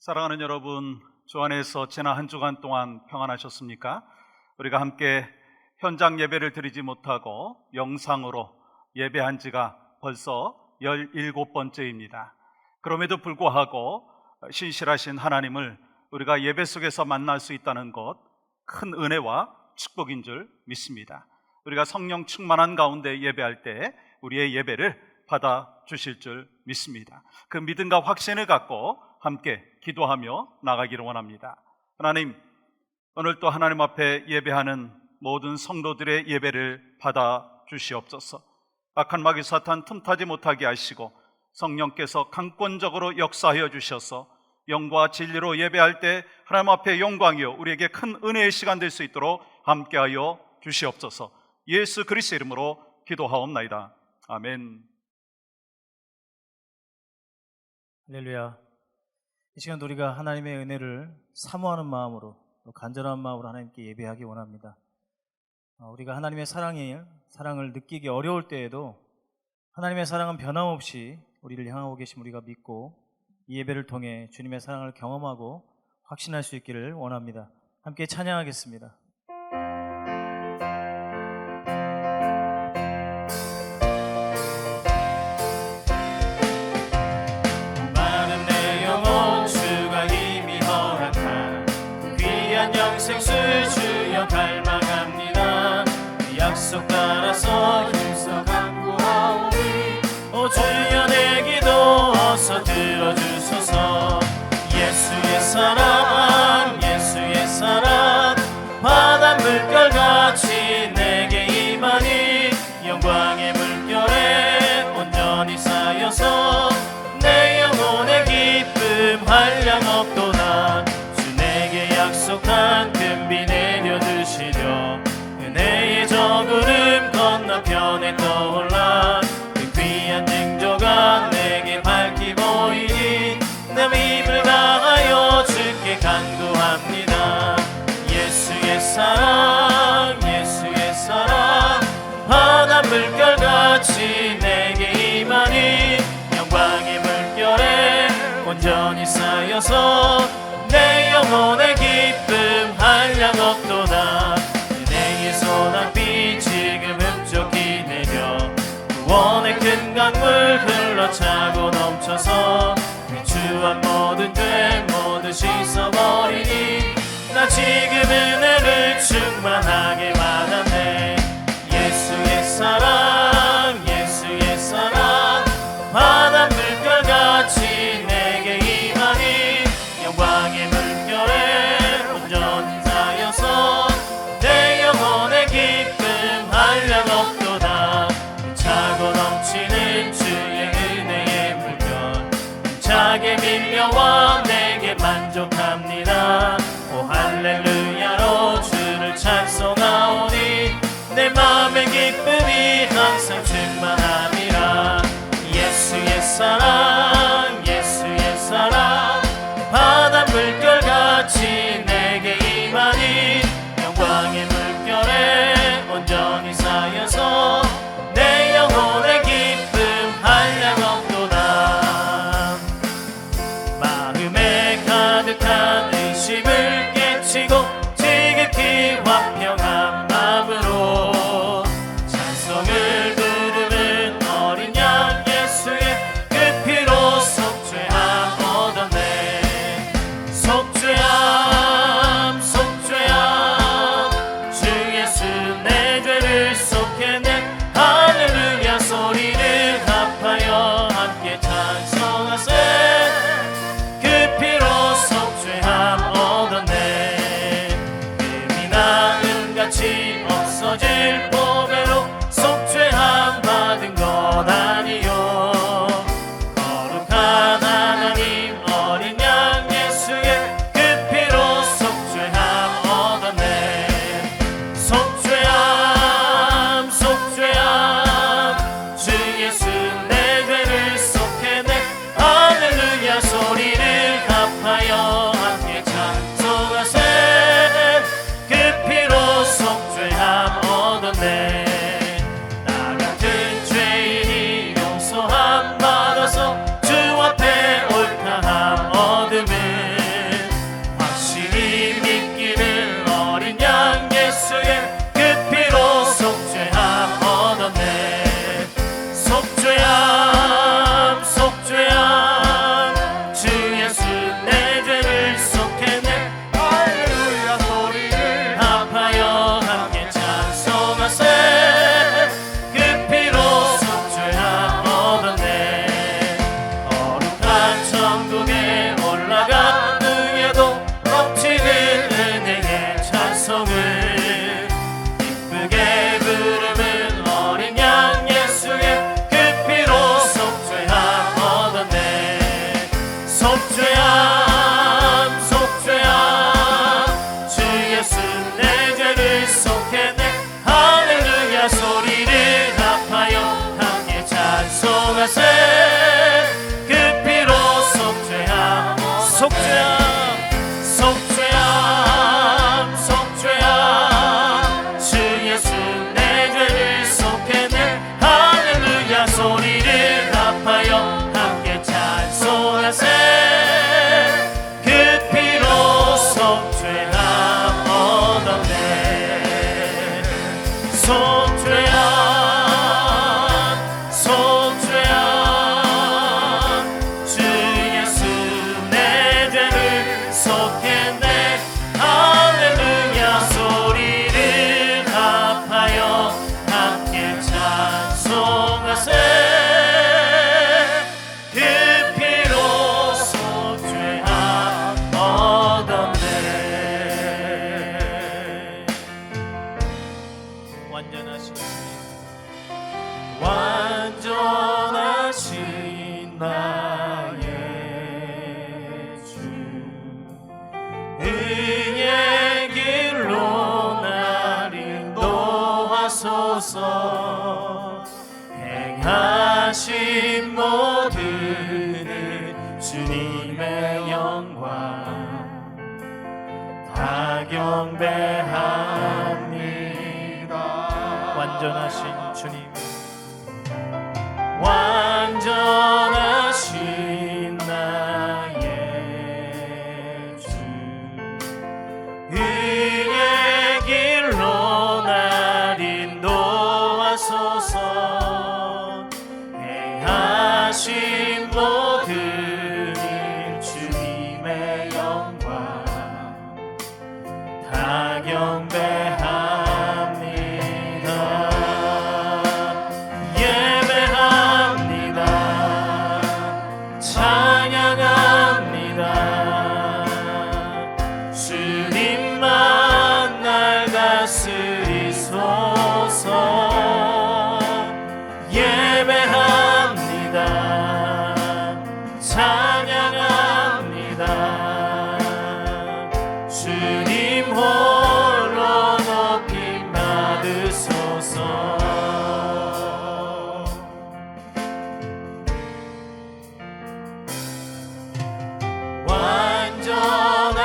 사랑하는 여러분, 주 안에서 지난 한 주간 동안 평안하셨습니까? 우리가 함께 현장 예배를 드리지 못하고 영상으로 예배한 지가 벌써 17번째입니다. 그럼에도 불구하고 신실하신 하나님을 우리가 예배 속에서 만날 수 있다는 것, 큰 은혜와 축복인 줄 믿습니다. 우리가 성령 충만한 가운데 예배할 때 우리의 예배를 받아 주실 줄 믿습니다. 그 믿음과 확신을 갖고 함께 기도하며 나가기를 원합니다. 하나님, 오늘 또 하나님 앞에 예배하는 모든 성도들의 예배를 받아 주시옵소서. 악한 마귀 사탄 틈타지 못하게 하시고 성령께서 강권적으로 역사하여 주셔서 영과 진리로 예배할 때 하나님 앞에 영광이요 우리에게 큰 은혜의 시간 될 수 있도록 함께하여 주시옵소서. 예수 그리스도의 이름으로 기도하옵나이다. 아멘. 할렐루야. 이 시간도 우리가 하나님의 은혜를 사모하는 마음으로, 또 간절한 마음으로 하나님께 예배하기 원합니다. 우리가 하나님의 사랑을 느끼기 어려울 때에도 하나님의 사랑은 변함없이 우리를 향하고 계심 우리가 믿고 이 예배를 통해 주님의 사랑을 경험하고 확신할 수 있기를 원합니다. 함께 찬양하겠습니다. 영생수 주여 갈망합니다. 약속 따라서 힘써 간구하오니 오 주여 내 기도 어서 들어주소서. 예수의 사랑 예수의 사랑 바닷물 결같이 내게 임하니 영광의 물결에 온전히 쌓여서 내 영혼의 기쁨 한량 없도다. 약속한 금비 내려드시려 은혜의 저구름 건너편에 떠올라 그 귀한 징조가 내게 밝히 보이니 내 힘을 다하여 주께 간구합니다. 예수의 사랑 예수의 사랑 바닷물 결같이 내게 임하니 영광의 물결에 온전히 쌓여서 내 영혼의 기쁨 한량 없도다. 은혜의 소낙비 지금 흡족히 내려 구원의 큰 강물 흘러차고 넘쳐서 위추한 모든 죄 모두 씻어버리니 나 지금 은혜를 충만하게 받았네. 예수의 사랑 예수의 사랑 바닷물 결같이 내게 임하니 영광의 물결에 온전히 쌓여서 내 영혼의 기쁨 한량 없도다. 차고 넘치는 주의 은혜의 물결 차게 밀려와 내게 만족합니다. 오 할렐루야로 주를 찬송하오니 내 마음의 기쁨이 항상 충만함이라. 예수의 사랑 예수의 사랑 바닷물 결같이 내게 임하니 영광의 물결에 온전히 쌓여서 내 영혼의 기쁨 한량 없도다. 마음에 가득한 의심을 깨치고 지극히 화평한 마음으로 찬송을 부르는 어린 양 예수의 그 피로 속죄함 얻었네. 속죄함 속죄함 주 예수 내 죄를 속해내. 할렐루야 소리를 합하여 함께 찬송하세. 그 피로 속죄함 천국에 올라가 능에도 넘치는 은혜의 찬송을 기쁘게 부르는 어린 양 예수의 그 피로 속죄함 얻었네. 속죄함 속죄함 주 예수 내 죄를 속했네. 할렐루야 소리를 합하여 함께 찬송하세. 그 피로 속죄함 속죄함 속죄함 속죄함 주 예수 내 죄를 속했네. 할렐루야 소리를 합하여 함께 찬송하세. 그 피로 속죄함 얻었네. 속죄함 속죄함 주 예수 내 죄를 속했네. 할렐루야 소리를 합하여 함께 찬송하세. 그 피로 속죄함 얻었네. 완전하신 완전하신 나의 주 의의 길로 날 인도하소서. 행하신 모든 일 주님의 영광 다 경배합니다. 완전하신 주님, 완전하신 나의 주 의의 길로 날 인도하소서. 행하신 모든 일 주님의 영광 다 경배합니다. 예배합니다. 찬양합니다. 주님만 날 다스리소서. 예배합니다. 찬양합니다. 주님 홀로 높임 받으소서.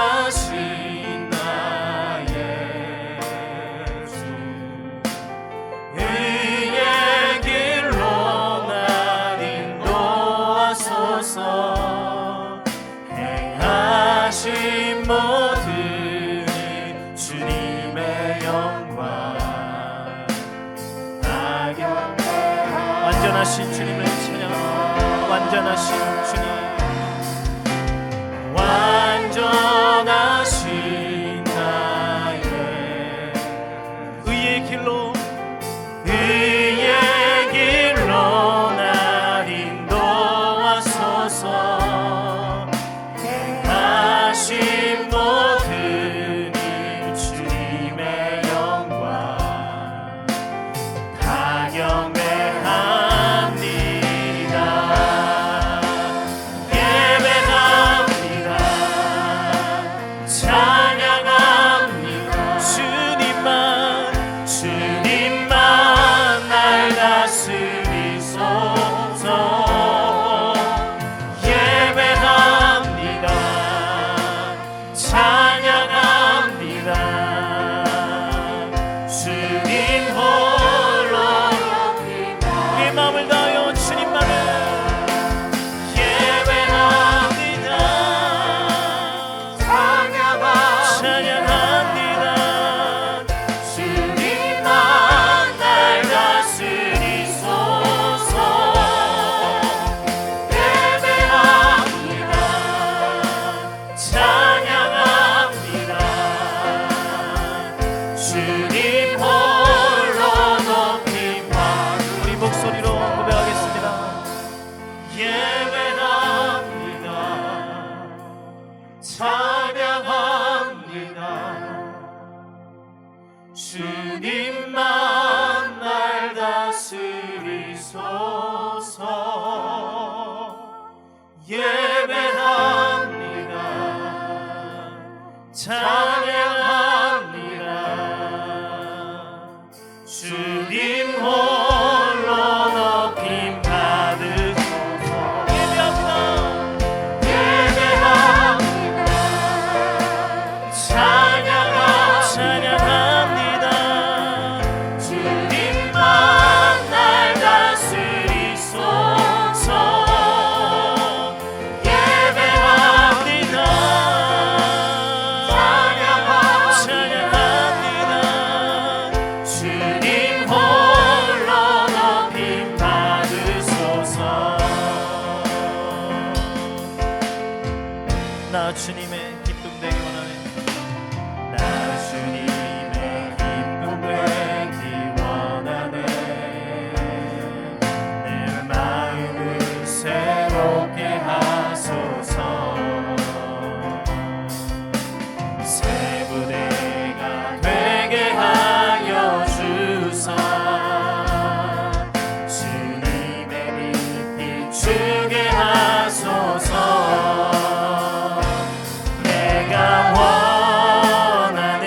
완전하신 나의 주 의의 길로 날 인도하소서. 행하신 모든 일 주님의 영광 다 경배합니다. 완전하신 주님을 찬양. 완전하신 주님, 완전하신 나의 의의 길로 의의 길로 날 인도하소서. 행하신 모든 일 주님의 영광 다 경배합니다. 예배합니다. 찬양합니다. 주님 홀로 높임 받으소서. 예배합니다. 찬양합니다. 주님만 날 다스리소서. 예배합니다. 찬양합니다. 주님 홀로 높임 받으소서. 나 주님의 기쁨 되기 원하네. 나 주님의 기쁨 되기 원하네. 내 마음을 새롭게 하소서. 새 부대가 되게 하여 주사. 주님의 빛 비추게 하소서. 내가 원하는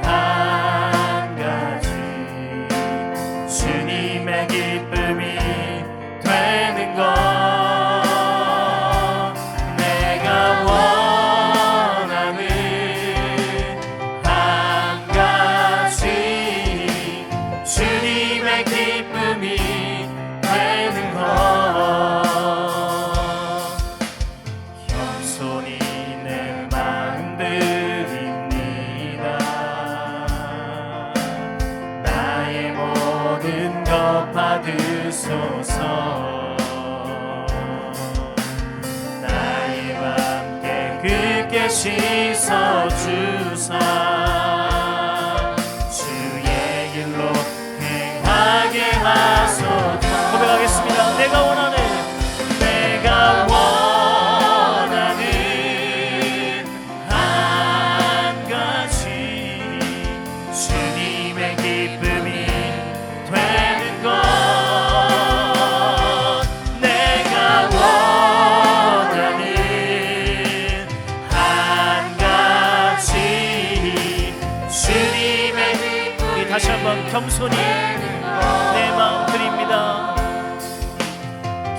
한 가지 주님의 기쁨이 되는 것. 내가 원하는 한 가지 주님의 기쁨이 되는 것. 겸손히 내 마음 드립니다. 나의 모든 것 받으소서. 나의 맘 깨끗게 씻어주사. 주의 길로 행하게 하소서. 고백하겠습니다. 내가 원하는 한 가지 주님의 기쁨이 되는 것. 내가 원하는 한 가지 주님의 기쁨이. 다시 한번 겸손히 내 마음 드립니다.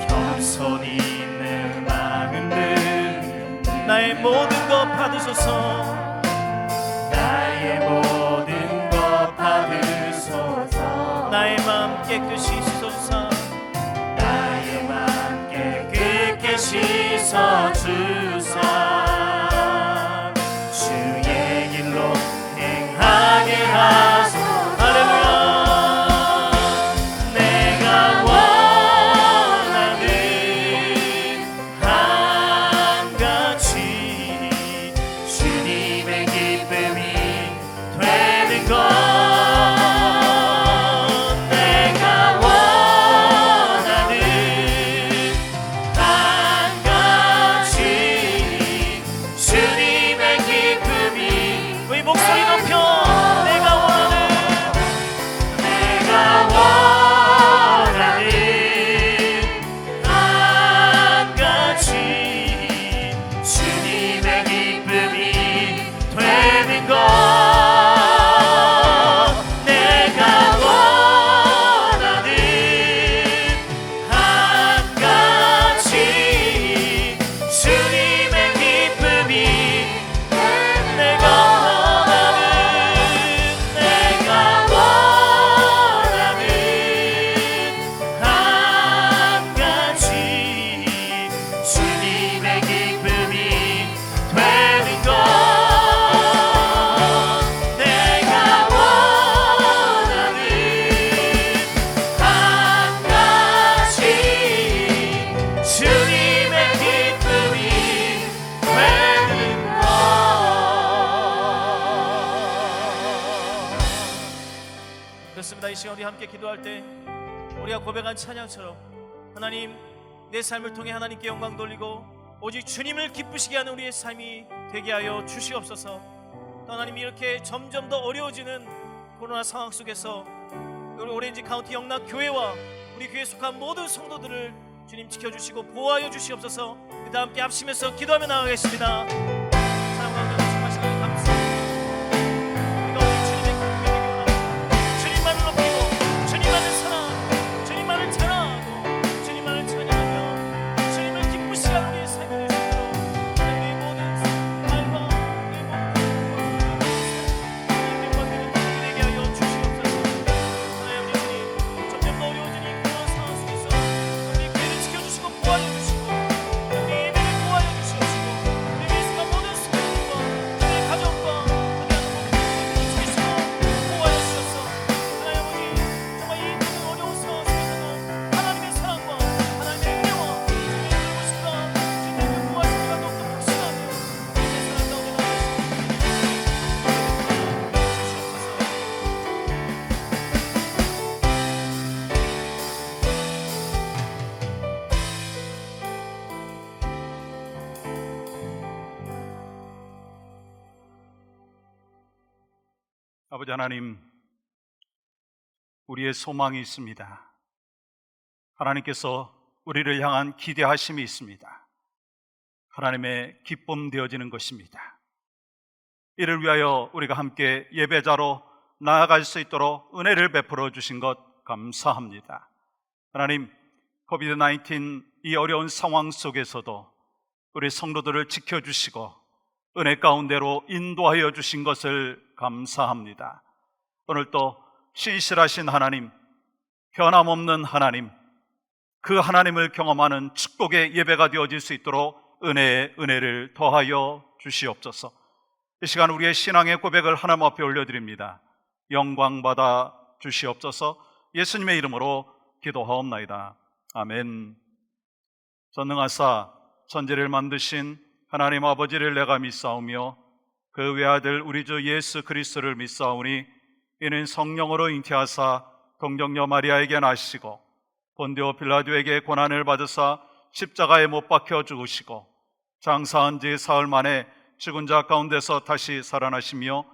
겸손히 내 마음 드립니다. 나의 모든 것 받으소서. 나의 모든 것 받으소서. 나의 마음 깨끗이 씻어주사. 나의 맘 깨끗게 씻어주사. 주의 길로 행하게 하소서. 할렐루야. 내가 원하는 한 가지 주님의 기쁨이 되는 것. 내가 원하는 한 가지 주님의 기쁨이. 우리 목소리 높여. 내가 원하는 내가 원하는 한 가지 주님의 기쁨이 되는 것. 내가 원하는 한 가지 주님의 기쁨이. 내가 원하는 한 가지 주님의 기쁨이 되는 것. 내가 원하는 한 가지 주님의 기쁨이 되는 것. 그렇습니다. 이 시간 우리 함께 기도할 때 우리가 고백한 찬양처럼 하나님, 내 삶을 통해 하나님께 영광 돌리고 오직 주님을 기쁘시게 하는 우리의 삶이 되게 하여 주시옵소서. 또 하나님, 이렇게 점점 더 어려워지는 코로나 상황 속에서 우리 오렌지 카운티 영락 교회와 우리 교회에 속한 모든 성도들을 주님 지켜주시고 보호하여 주시옵소서. 그다 함께 합심해서 기도하며 나가겠습니다. 사랑 가운데 말씀하시기를 감사합니다. 우리가 오늘 주님의 기쁨이 되기 원합니다. 주님만을 높이고 주님만을 사랑하고 주님만을 찬양하고 주님만을 찬양하며 주님을 기쁘시게 하는 우리의 삶이 될 수 있도록 우리의 모든 말과 우리의 몸과 주님께 되게 하여 주시옵소서. 하나님 우리 주님 점점 더 어려워지는 이 그런 상황 속에서 우리 교회를 지켜주시고 보호하여 주시고 우리 예배를 보호하여 주시옵시고 우리 예수가 모든 수고들과 우리의 가정과 우리의 모든 지키시고 보호하여 주셔서 하나님 아버지 정말 이 모든 어려운 상황 속에서도 하나님의 사랑과 하나님의 은혜와 주님의 보호하심과 주님의 보호하심과 더욱더 확신하며 우리의 사랑 가운데 아버지 하나님, 우리의 소망이 있습니다. 하나님께서 우리를 향한 기대하심이 있습니다. 하나님의 기쁨 되어지는 것입니다. 이를 위하여 우리가 함께 예배자로 나아갈 수 있도록 은혜를 베풀어 주신 것 감사합니다. 하나님, 코비드-19 이 어려운 상황 속에서도 우리 성도들을 지켜주시고 은혜 가운데로 인도하여 주신 것을 감사합니다. 오늘 또 신실하신 하나님, 변함없는 하나님, 그 하나님을 경험하는 축복의 예배가 되어질 수 있도록 은혜에 은혜를 더하여 주시옵소서. 이 시간 우리의 신앙의 고백을 하나님 앞에 올려드립니다. 영광 받아 주시옵소서. 예수님의 이름으로 기도하옵나이다. 아멘. 전능하사 천지를 만드신 하나님 아버지를 내가 믿사오며 그 외아들 우리 주 예수 그리스도를 믿사오니 이는 성령으로 잉태하사 동정녀 마리아에게 나시고 본디오 빌라도에게 고난을 받으사 십자가에 못 박혀 죽으시고 장사한 지 사흘 만에 죽은 자 가운데서 다시 살아나시며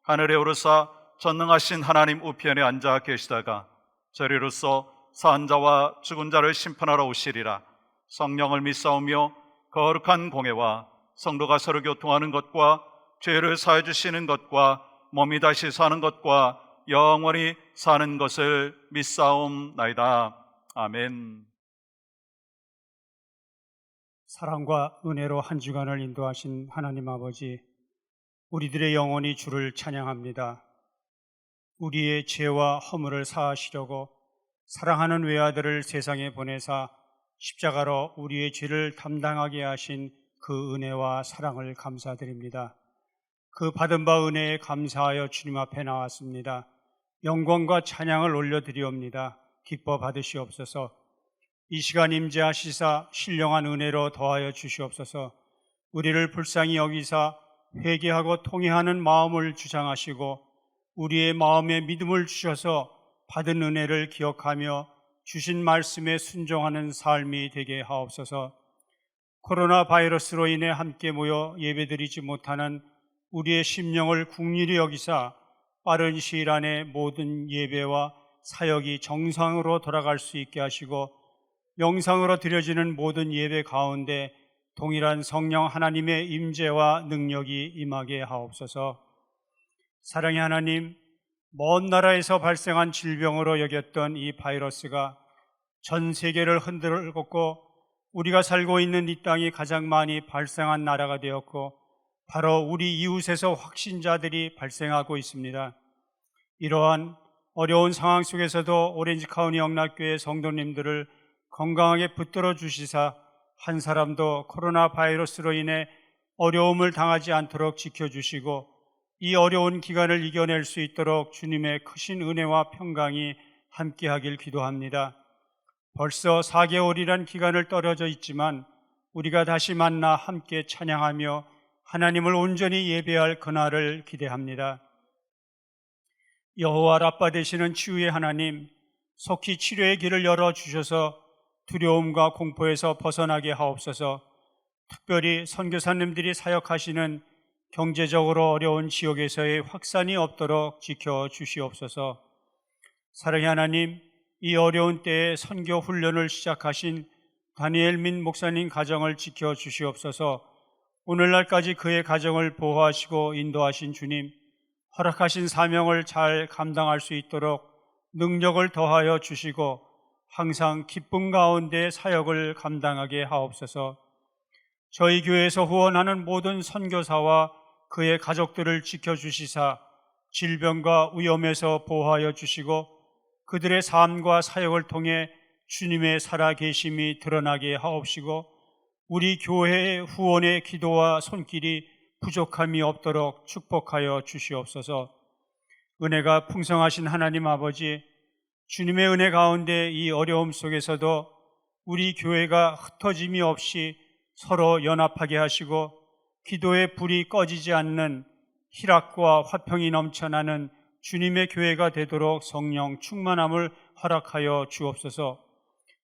하늘에 오르사 전능하신 하나님 우편에 앉아 계시다가 저리로서 산 자와 죽은 자를 심판하러 오시리라. 성령을 믿사오며 거룩한 공회와 성도가 서로 교통하는 것과 죄를 사해 주시는 것과 몸이 다시 사는 것과 영원히 사는 것을 믿사옵나이다. 아멘. 사랑과 은혜로 한 주간을 인도하신 하나님 아버지, 우리들의 영혼이 주를 찬양합니다. 우리의 죄와 허물을 사하시려고 사랑하는 외아들을 세상에 보내사 십자가로 우리의 죄를 담당하게 하신 그 은혜와 사랑을 감사드립니다. 그 받은 바 은혜에 감사하여 주님 앞에 나왔습니다. 영광과 찬양을 올려드리옵니다. 기뻐 받으시옵소서. 이 시간 임재하시사 신령한 은혜로 더하여 주시옵소서. 우리를 불쌍히 여기사 회개하고 통회하는 마음을 주장하시고 우리의 마음에 믿음을 주셔서 받은 은혜를 기억하며 주신 말씀에 순종하는 삶이 되게 하옵소서. 코로나 바이러스로 인해 함께 모여 예배드리지 못하는 우리의 심령을 국률이 여기사 빠른 시일 안에 모든 예배와 사역이 정상으로 돌아갈 수 있게 하시고 영상으로 드려지는 모든 예배 가운데 동일한 성령 하나님의 임재와 능력이 임하게 하옵소서. 사랑의 하나님, 먼 나라에서 발생한 질병으로 여겼던 이 바이러스가 전 세계를 흔들었고 우리가 살고 있는 이 땅이 가장 많이 발생한 나라가 되었고 바로 우리 이웃에서 확진자들이 발생하고 있습니다. 이러한 어려운 상황 속에서도 오렌지 카운티 영락교회 성도님들을 건강하게 붙들어 주시사 한 사람도 코로나 바이러스로 인해 어려움을 당하지 않도록 지켜주시고 이 어려운 기간을 이겨낼 수 있도록 주님의 크신 은혜와 평강이 함께하길 기도합니다. 벌써 4개월이란 기간을 떨어져 있지만 우리가 다시 만나 함께 찬양하며 하나님을 온전히 예배할 그날을 기대합니다. 여호와 라빠 되시는 치유의 하나님, 속히 치료의 길을 열어주셔서 두려움과 공포에서 벗어나게 하옵소서. 특별히 선교사님들이 사역하시는 경제적으로 어려운 지역에서의 확산이 없도록 지켜주시옵소서. 사랑의 하나님, 이 어려운 때에 선교 훈련을 시작하신 다니엘 민 목사님 가정을 지켜 주시옵소서. 오늘날까지 그의 가정을 보호하시고 인도하신 주님, 허락하신 사명을 잘 감당할 수 있도록 능력을 더하여 주시고 항상 기쁨 가운데 사역을 감당하게 하옵소서. 저희 교회에서 후원하는 모든 선교사와 그의 가족들을 지켜주시사 질병과 위험에서 보호하여 주시고 그들의 삶과 사역을 통해 주님의 살아계심이 드러나게 하옵시고 우리 교회의 후원의 기도와 손길이 부족함이 없도록 축복하여 주시옵소서. 은혜가 풍성하신 하나님 아버지, 주님의 은혜 가운데 이 어려움 속에서도 우리 교회가 흩어짐이 없이 서로 연합하게 하시고 기도의 불이 꺼지지 않는 희락과 화평이 넘쳐나는 주님의 교회가 되도록 성령 충만함을 허락하여 주옵소서.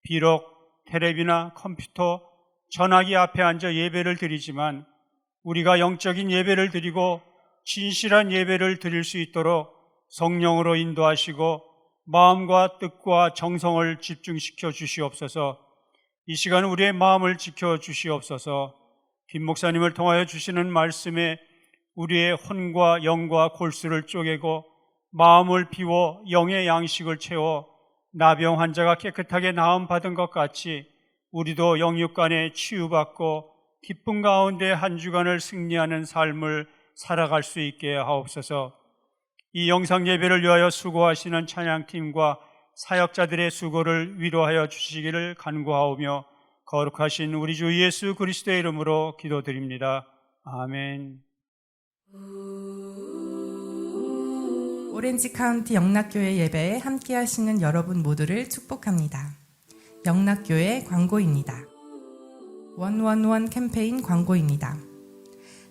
비록 텔레비나 컴퓨터, 전화기 앞에 앉아 예배를 드리지만 우리가 영적인 예배를 드리고 진실한 예배를 드릴 수 있도록 성령으로 인도하시고 마음과 뜻과 정성을 집중시켜 주시옵소서. 이 시간 우리의 마음을 지켜 주시옵소서. 김 목사님을 통하여 주시는 말씀에 우리의 혼과 영과 골수를 쪼개고 마음을 비워 영의 양식을 채워 나병 환자가 깨끗하게 나음 받은 것 같이 우리도 영육간에 치유받고 기쁨 가운데 한 주간을 승리하는 삶을 살아갈 수 있게 하옵소서. 이 영상 예배를 위하여 수고하시는 찬양팀과 사역자들의 수고를 위로하여 주시기를 간구하오며 거룩하신 우리 주 예수 그리스도의 이름으로 기도드립니다. 아멘. 오렌지 카운티 영락교회 예배에 함께 하시는 여러분 모두를 축복합니다. 영락교회 광고입니다. 111 캠페인 광고입니다.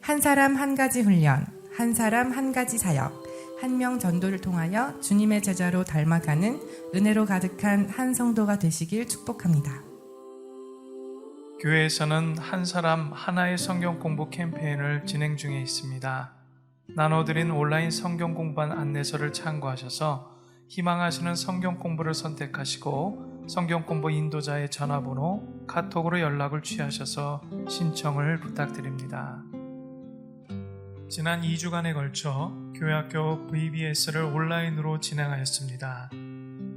한 사람 한 가지 훈련, 한 사람 한 가지 사역, 한 명 전도를 통하여 주님의 제자로 닮아가는 은혜로 가득한 한 성도가 되시길 축복합니다. 교회에서는 한 사람 하나의 성경 공부 캠페인을 진행 중에 있습니다. 나눠드린 온라인 성경 공부반 안내서를 참고하셔서 희망하시는 성경 공부를 선택하시고 성경 공부 인도자의 전화번호, 카톡으로 연락을 취하셔서 신청을 부탁드립니다. 지난 2주간에 걸쳐 교회학교 VBS를 온라인으로 진행하였습니다.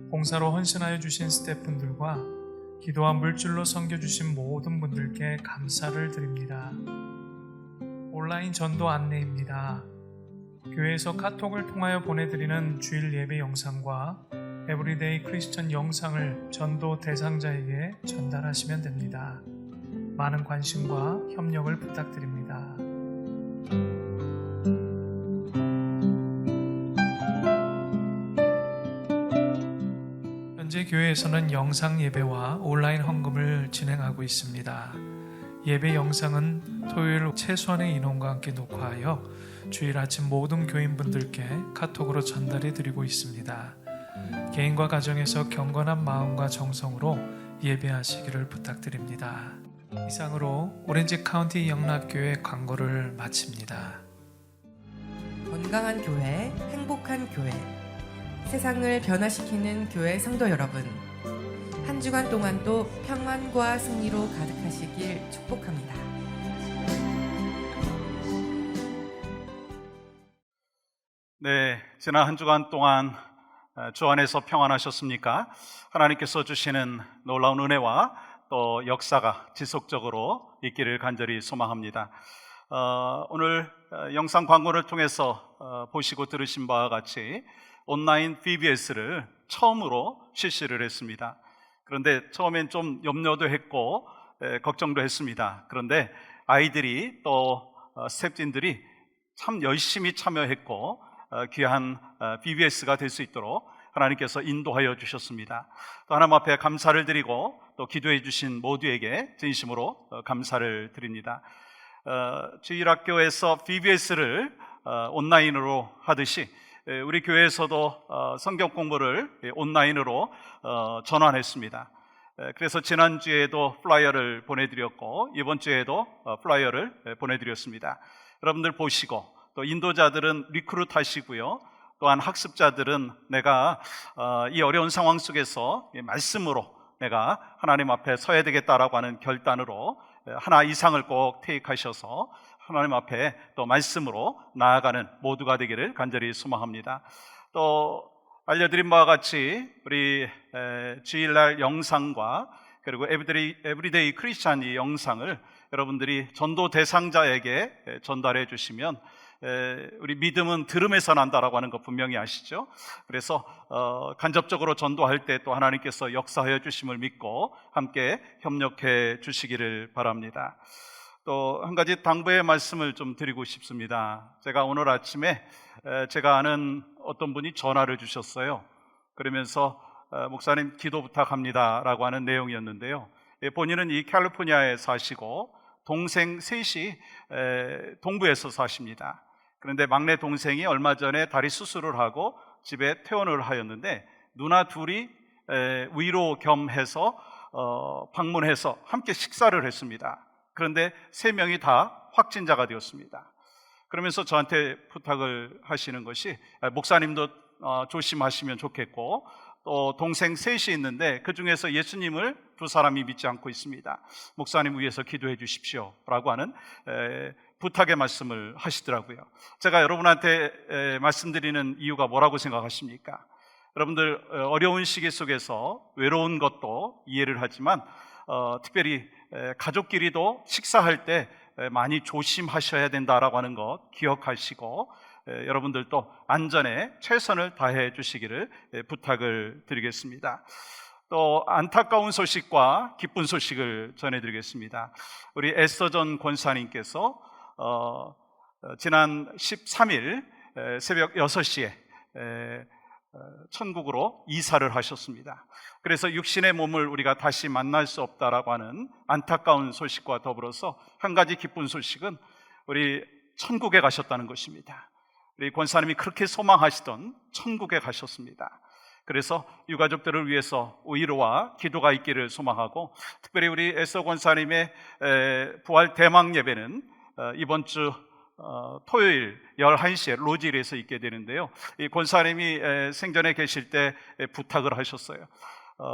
봉사로 헌신하여 주신 스태프분들과 기도와 물질로 섬겨주신 모든 분들께 감사를 드립니다. 온라인 전도 안내입니다. 교회에서 카톡을 통하여 보내드리는 주일 예배 영상과 에브리데이 크리스천 영상을 전도 대상자에게 전달하시면 됩니다. 많은 관심과 협력을 부탁드립니다. 현재 교회에서는 영상 예배와 온라인 헌금을 진행하고 있습니다. 예배 영상은 토요일 최소한의 인원과 함께 녹화하여 주일 아침 모든 교인분들께 카톡으로 전달해 드리고 있습니다. 개인과 가정에서 경건한 마음과 정성으로 예배하시기를 부탁드립니다. 이상으로 오렌지 카운티 영락교회 광고를 마칩니다. 건강한 교회, 행복한 교회, 세상을 변화시키는 교회 성도 여러분, 한 주간 동안도 평안과 승리로 가득하시길 축복합니다. 네, 지난 한 주간 동안 주 안에서 평안하셨습니까? 하나님께서 주시는 놀라운 은혜와 또 역사가 지속적으로 있기를 간절히 소망합니다. 오늘 영상 광고를 통해서 보시고 들으신 바와 같이 온라인 VBS를 처음으로 실시를 했습니다. 그런데 처음엔 좀 염려도 했고 걱정도 했습니다. 그런데 아이들이 또 스태프진들이 참 열심히 참여했고 귀한 VBS가 될 수 있도록 하나님께서 인도하여 주셨습니다. 또 하나님 앞에 감사를 드리고 또 기도해 주신 모두에게 진심으로 감사를 드립니다. 주일학교에서 VBS를 온라인으로 하듯이 우리 교회에서도 성경 공부를 온라인으로 전환했습니다. 그래서 지난주에도 플라이어를 보내드렸고 이번 주에도 플라이어를 보내드렸습니다. 여러분들 보시고 또 인도자들은 리크루트 하시고요. 또한 학습자들은 내가 이 어려운 상황 속에서 말씀으로 내가 하나님 앞에 서야 되겠다라고 하는 결단으로 하나 이상을 꼭 테이크하셔서 하나님 앞에 또 말씀으로 나아가는 모두가 되기를 간절히 소망합니다. 또 알려드린 바와 같이 우리 주일날 영상과 그리고 에브리데이 크리스찬 이 영상을 여러분들이 전도 대상자에게 전달해 주시면 우리 믿음은 들음에서 난다라고 하는 거 분명히 아시죠? 그래서 간접적으로 전도할 때 또 하나님께서 역사하여 주심을 믿고 함께 협력해 주시기를 바랍니다. 또 한 가지 당부의 말씀을 좀 드리고 싶습니다. 제가 오늘 아침에 제가 아는 어떤 분이 전화를 주셨어요. 그러면서 목사님 기도 부탁합니다 라고 하는 내용이었는데요. 본인은 이 캘리포니아에 사시고 동생 셋이 동부에서 사십니다. 그런데 막내 동생이 얼마 전에 다리 수술을 하고 집에 퇴원을 하였는데 누나 둘이 위로 겸해서 방문해서 함께 식사를 했습니다. 그런데 3명이 다 확진자가 되었습니다. 그러면서 저한테 부탁을 하시는 것이 목사님도 조심하시면 좋겠고 또 동생 셋이 있는데 그 중에서 예수님을 2사람이 믿지 않고 있습니다. 목사님 위해서 기도해 주십시오 라고 하는 부탁의 말씀을 하시더라고요. 제가 여러분한테 말씀드리는 이유가 뭐라고 생각하십니까? 여러분들 어려운 시기 속에서 외로운 것도 이해를 하지만 특별히 가족끼리도 식사할 때 많이 조심하셔야 된다라고 하는 것 기억하시고 여러분들도 안전에 최선을 다해 주시기를 부탁을 드리겠습니다. 또 안타까운 소식과 기쁜 소식을 전해드리겠습니다. 우리 에스더전 권사님께서 지난 13일 새벽 6시에 천국으로 이사를 하셨습니다. 그래서 육신의 몸을 우리가 다시 만날 수 없다라고 하는 안타까운 소식과 더불어서 한 가지 기쁜 소식은 우리 천국에 가셨다는 것입니다. 우리 권사님이 그렇게 소망하시던 천국에 가셨습니다. 그래서 유가족들을 위해서 위로와 기도가 있기를 소망하고 특별히 우리 에스더 권사님의 부활 대망 예배는 이번 주 토요일 11시에 로지일에서 있게 되는데요. 이 권사님이 생전에 계실 때 부탁을 하셨어요.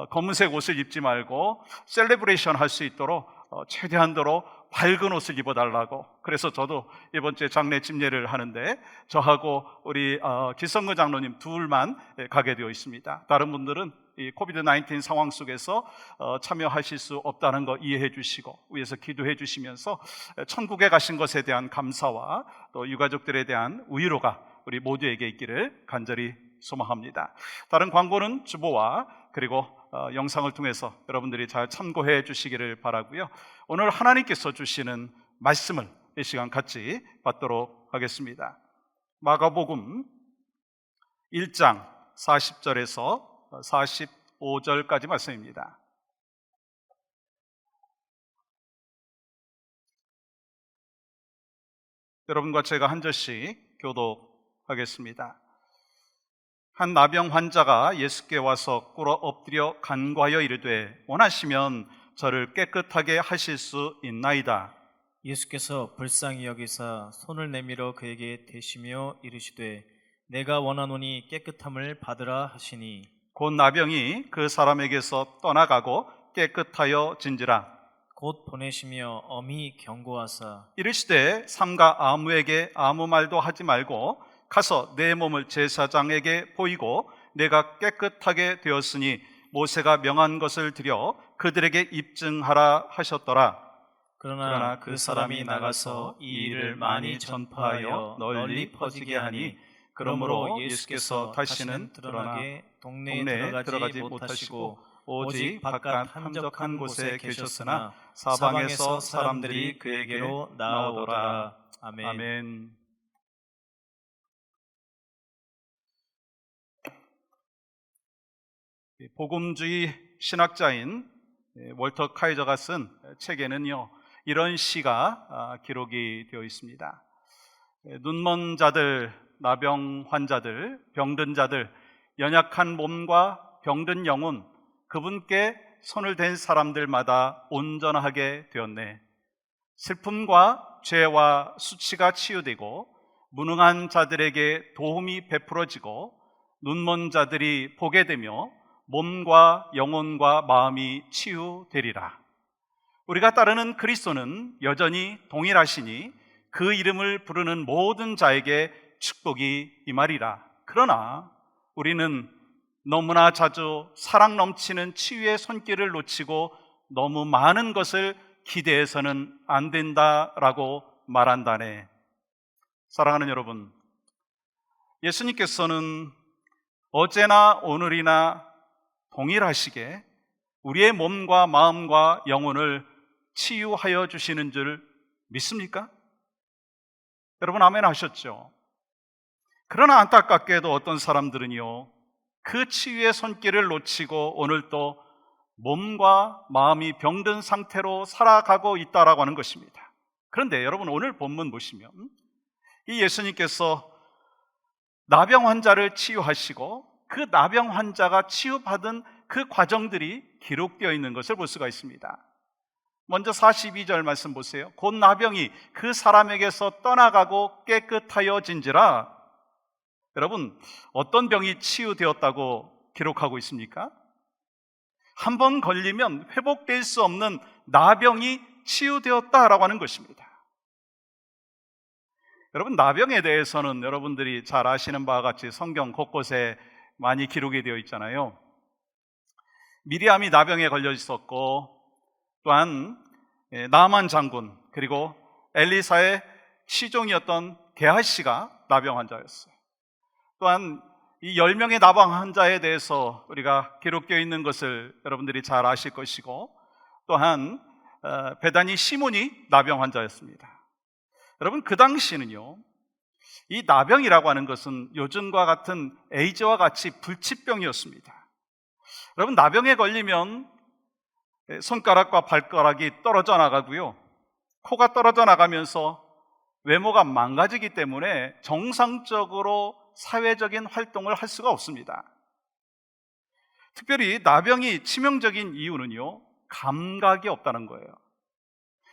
검은색 옷을 입지 말고 셀레브레이션 할 수 있도록 최대한도로 밝은 옷을 입어달라고. 그래서 저도 이번 주에 장례 집례를 하는데 저하고 우리 기성근 장로님 둘만 가게 되어 있습니다. 다른 분들은 이 코비드-19 상황 속에서 참여하실 수 없다는 거 이해해 주시고 위에서 기도해 주시면서 천국에 가신 것에 대한 감사와 또 유가족들에 대한 위로가 우리 모두에게 있기를 간절히 소망합니다. 다른 광고는 주보와 그리고 영상을 통해서 여러분들이 잘 참고해 주시기를 바라고요. 오늘 하나님께서 주시는 말씀을 이 시간 같이 받도록 하겠습니다. 마가복음 1장 40절에서 45절까지 말씀입니다. 여러분과 제가 한 절씩 교독하겠습니다. 한 나병 환자가 예수께 와서 꿇어 엎드려 간구하여 이르되 원하시면 저를 깨끗하게 하실 수 있나이다. 예수께서 불쌍히 여기사 손을 내밀어 그에게 대시며 이르시되 내가 원하노니 깨끗함을 받으라 하시니 곧 나병이 그 사람에게서 떠나가고 깨끗하여 진지라. 곧 보내시며 엄히 경고하사 이르시되 삼가 아무에게 아무 말도 하지 말고 가서 내 몸을 제사장에게 보이고 내가 깨끗하게 되었으니 모세가 명한 것을 드려 그들에게 입증하라 하셨더라. 그러나 그 사람이 나가서 이 일을 많이 전파하여 널리 퍼지게 하니 그러므로 예수께서 다시는 드러나게 동네에 들어가지 못하시고 오직 바깥 한적한 곳에 계셨으나 사방에서 사람들이 그에게로 나오더라. 아멘. 아멘. 복음주의 신학자인 월터 카이저가 쓴 책에는요 이런 시가 기록이 되어 있습니다. 눈먼 자들, 나병 환자들, 병든 자들, 연약한 몸과 병든 영혼, 그분께 손을 댄 사람들마다 온전하게 되었네. 슬픔과 죄와 수치가 치유되고 무능한 자들에게 도움이 베풀어지고 눈먼 자들이 보게 되며 몸과 영혼과 마음이 치유되리라. 우리가 따르는 그리스도는 여전히 동일하시니 그 이름을 부르는 모든 자에게 축복이 임하리라. 그러나 우리는 너무나 자주 사랑 넘치는 치유의 손길을 놓치고 너무 많은 것을 기대해서는 안 된다라고 말한다네. 사랑하는 여러분, 예수님께서는 어제나 오늘이나 동일하시게 우리의 몸과 마음과 영혼을 치유하여 주시는 줄 믿습니까? 여러분 아멘 하셨죠? 그러나 안타깝게도 어떤 사람들은요, 그 치유의 손길을 놓치고 오늘 또 몸과 마음이 병든 상태로 살아가고 있다라고 하는 것입니다. 그런데 여러분 오늘 본문 보시면 이 예수님께서 나병 환자를 치유하시고 그 나병 환자가 치유받은 그 과정들이 기록되어 있는 것을 볼 수가 있습니다. 먼저 42절 말씀 보세요. 곧 나병이 그 사람에게서 떠나가고 깨끗하여진지라. 여러분 어떤 병이 치유되었다고 기록하고 있습니까? 한 번 걸리면 회복될 수 없는 나병이 치유되었다라고 하는 것입니다. 여러분 나병에 대해서는 여러분들이 잘 아시는 바와 같이 성경 곳곳에 많이 기록이 되어 있잖아요. 미리암이 나병에 걸려 있었고, 또한 나만 장군 그리고 엘리사의 시종이었던 게하시가 나병 환자였어요. 또한 이 10명의 나병 환자에 대해서 우리가 기록되어 있는 것을 여러분들이 잘 아실 것이고, 또한 베다니 시몬이 나병 환자였습니다. 여러분 그 당시는요, 이 나병이라고 하는 것은 요즘과 같은 에이즈와 같이 불치병이었습니다. 여러분 나병에 걸리면 손가락과 발가락이 떨어져 나가고요, 코가 떨어져 나가면서 외모가 망가지기 때문에 정상적으로 사회적인 활동을 할 수가 없습니다. 특별히 나병이 치명적인 이유는요, 감각이 없다는 거예요.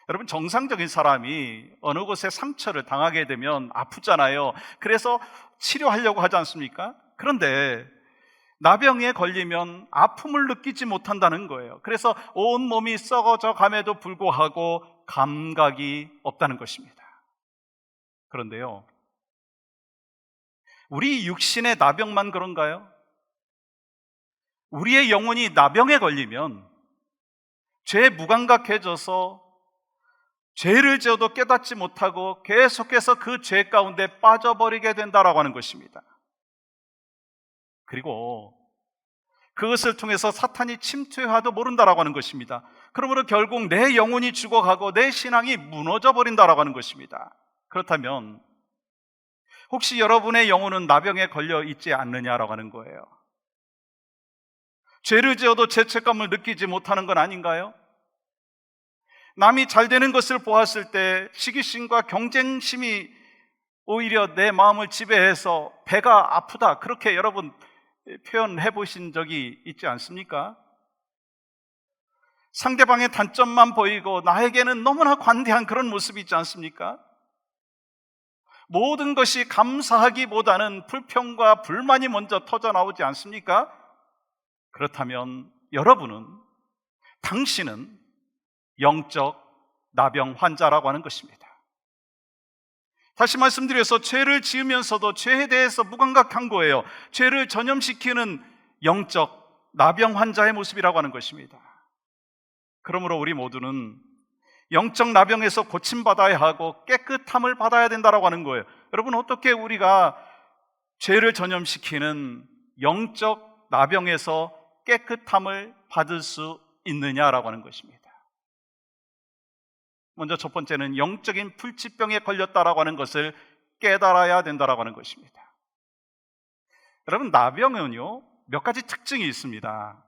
여러분 정상적인 사람이 어느 곳에 상처를 당하게 되면 아프잖아요. 그래서 치료하려고 하지 않습니까? 그런데 나병에 걸리면 아픔을 느끼지 못한다는 거예요. 그래서 온몸이 썩어져 감에도 불구하고 감각이 없다는 것입니다. 그런데요, 우리 육신의 나병만 그런가요? 우리의 영혼이 나병에 걸리면 죄에 무감각해져서 죄를 지어도 깨닫지 못하고 계속해서 그 죄 가운데 빠져버리게 된다라고 하는 것입니다. 그리고 그것을 통해서 사탄이 침투해와도 모른다라고 하는 것입니다. 그러므로 결국 내 영혼이 죽어가고 내 신앙이 무너져 버린다라고 하는 것입니다. 그렇다면 혹시 여러분의 영혼은 나병에 걸려 있지 않느냐라고 하는 거예요. 죄를 지어도 죄책감을 느끼지 못하는 건 아닌가요? 남이 잘 되는 것을 보았을 때 시기심과 경쟁심이 오히려 내 마음을 지배해서 배가 아프다, 그렇게 여러분 표현해 보신 적이 있지 않습니까? 상대방의 단점만 보이고 나에게는 너무나 관대한 그런 모습이 있지 않습니까? 모든 것이 감사하기보다는 불평과 불만이 먼저 터져 나오지 않습니까? 그렇다면 여러분은, 당신은 영적 나병 환자라고 하는 것입니다. 다시 말씀드려서 죄를 지으면서도 죄에 대해서 무감각한 거예요. 죄를 전염시키는 영적 나병 환자의 모습이라고 하는 것입니다. 그러므로 우리 모두는 영적 나병에서 고침받아야 하고 깨끗함을 받아야 된다고 하는 거예요. 여러분 어떻게 우리가 죄를 전염시키는 영적 나병에서 깨끗함을 받을 수 있느냐라고 하는 것입니다. 먼저 첫 번째는 영적인 불치병에 걸렸다라고 하는 것을 깨달아야 된다라고 하는 것입니다. 여러분 나병은요 몇 가지 특징이 있습니다.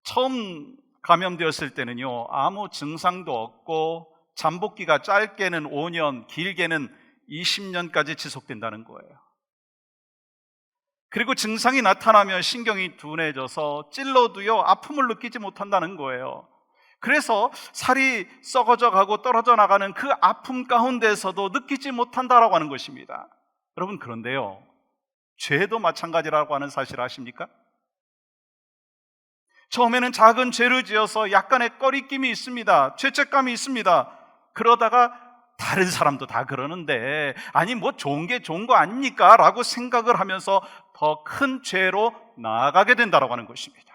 처음 감염되었을 때는요 아무 증상도 없고 잠복기가 짧게는 5년, 길게는 20년까지 지속된다는 거예요. 그리고 증상이 나타나면 신경이 둔해져서 찔러도요 아픔을 느끼지 못한다는 거예요. 그래서 살이 썩어져 가고 떨어져 나가는 그 아픔 가운데서도 느끼지 못한다라고 하는 것입니다. 여러분 그런데요 죄도 마찬가지라고 하는 사실 아십니까? 처음에는 작은 죄를 지어서 약간의 꺼리낌이 있습니다. 죄책감이 있습니다. 그러다가 다른 사람도 다 그러는데 아니 뭐 좋은 게 좋은 거 아닙니까? 라고 생각을 하면서 더 큰 죄로 나아가게 된다고 하는 것입니다.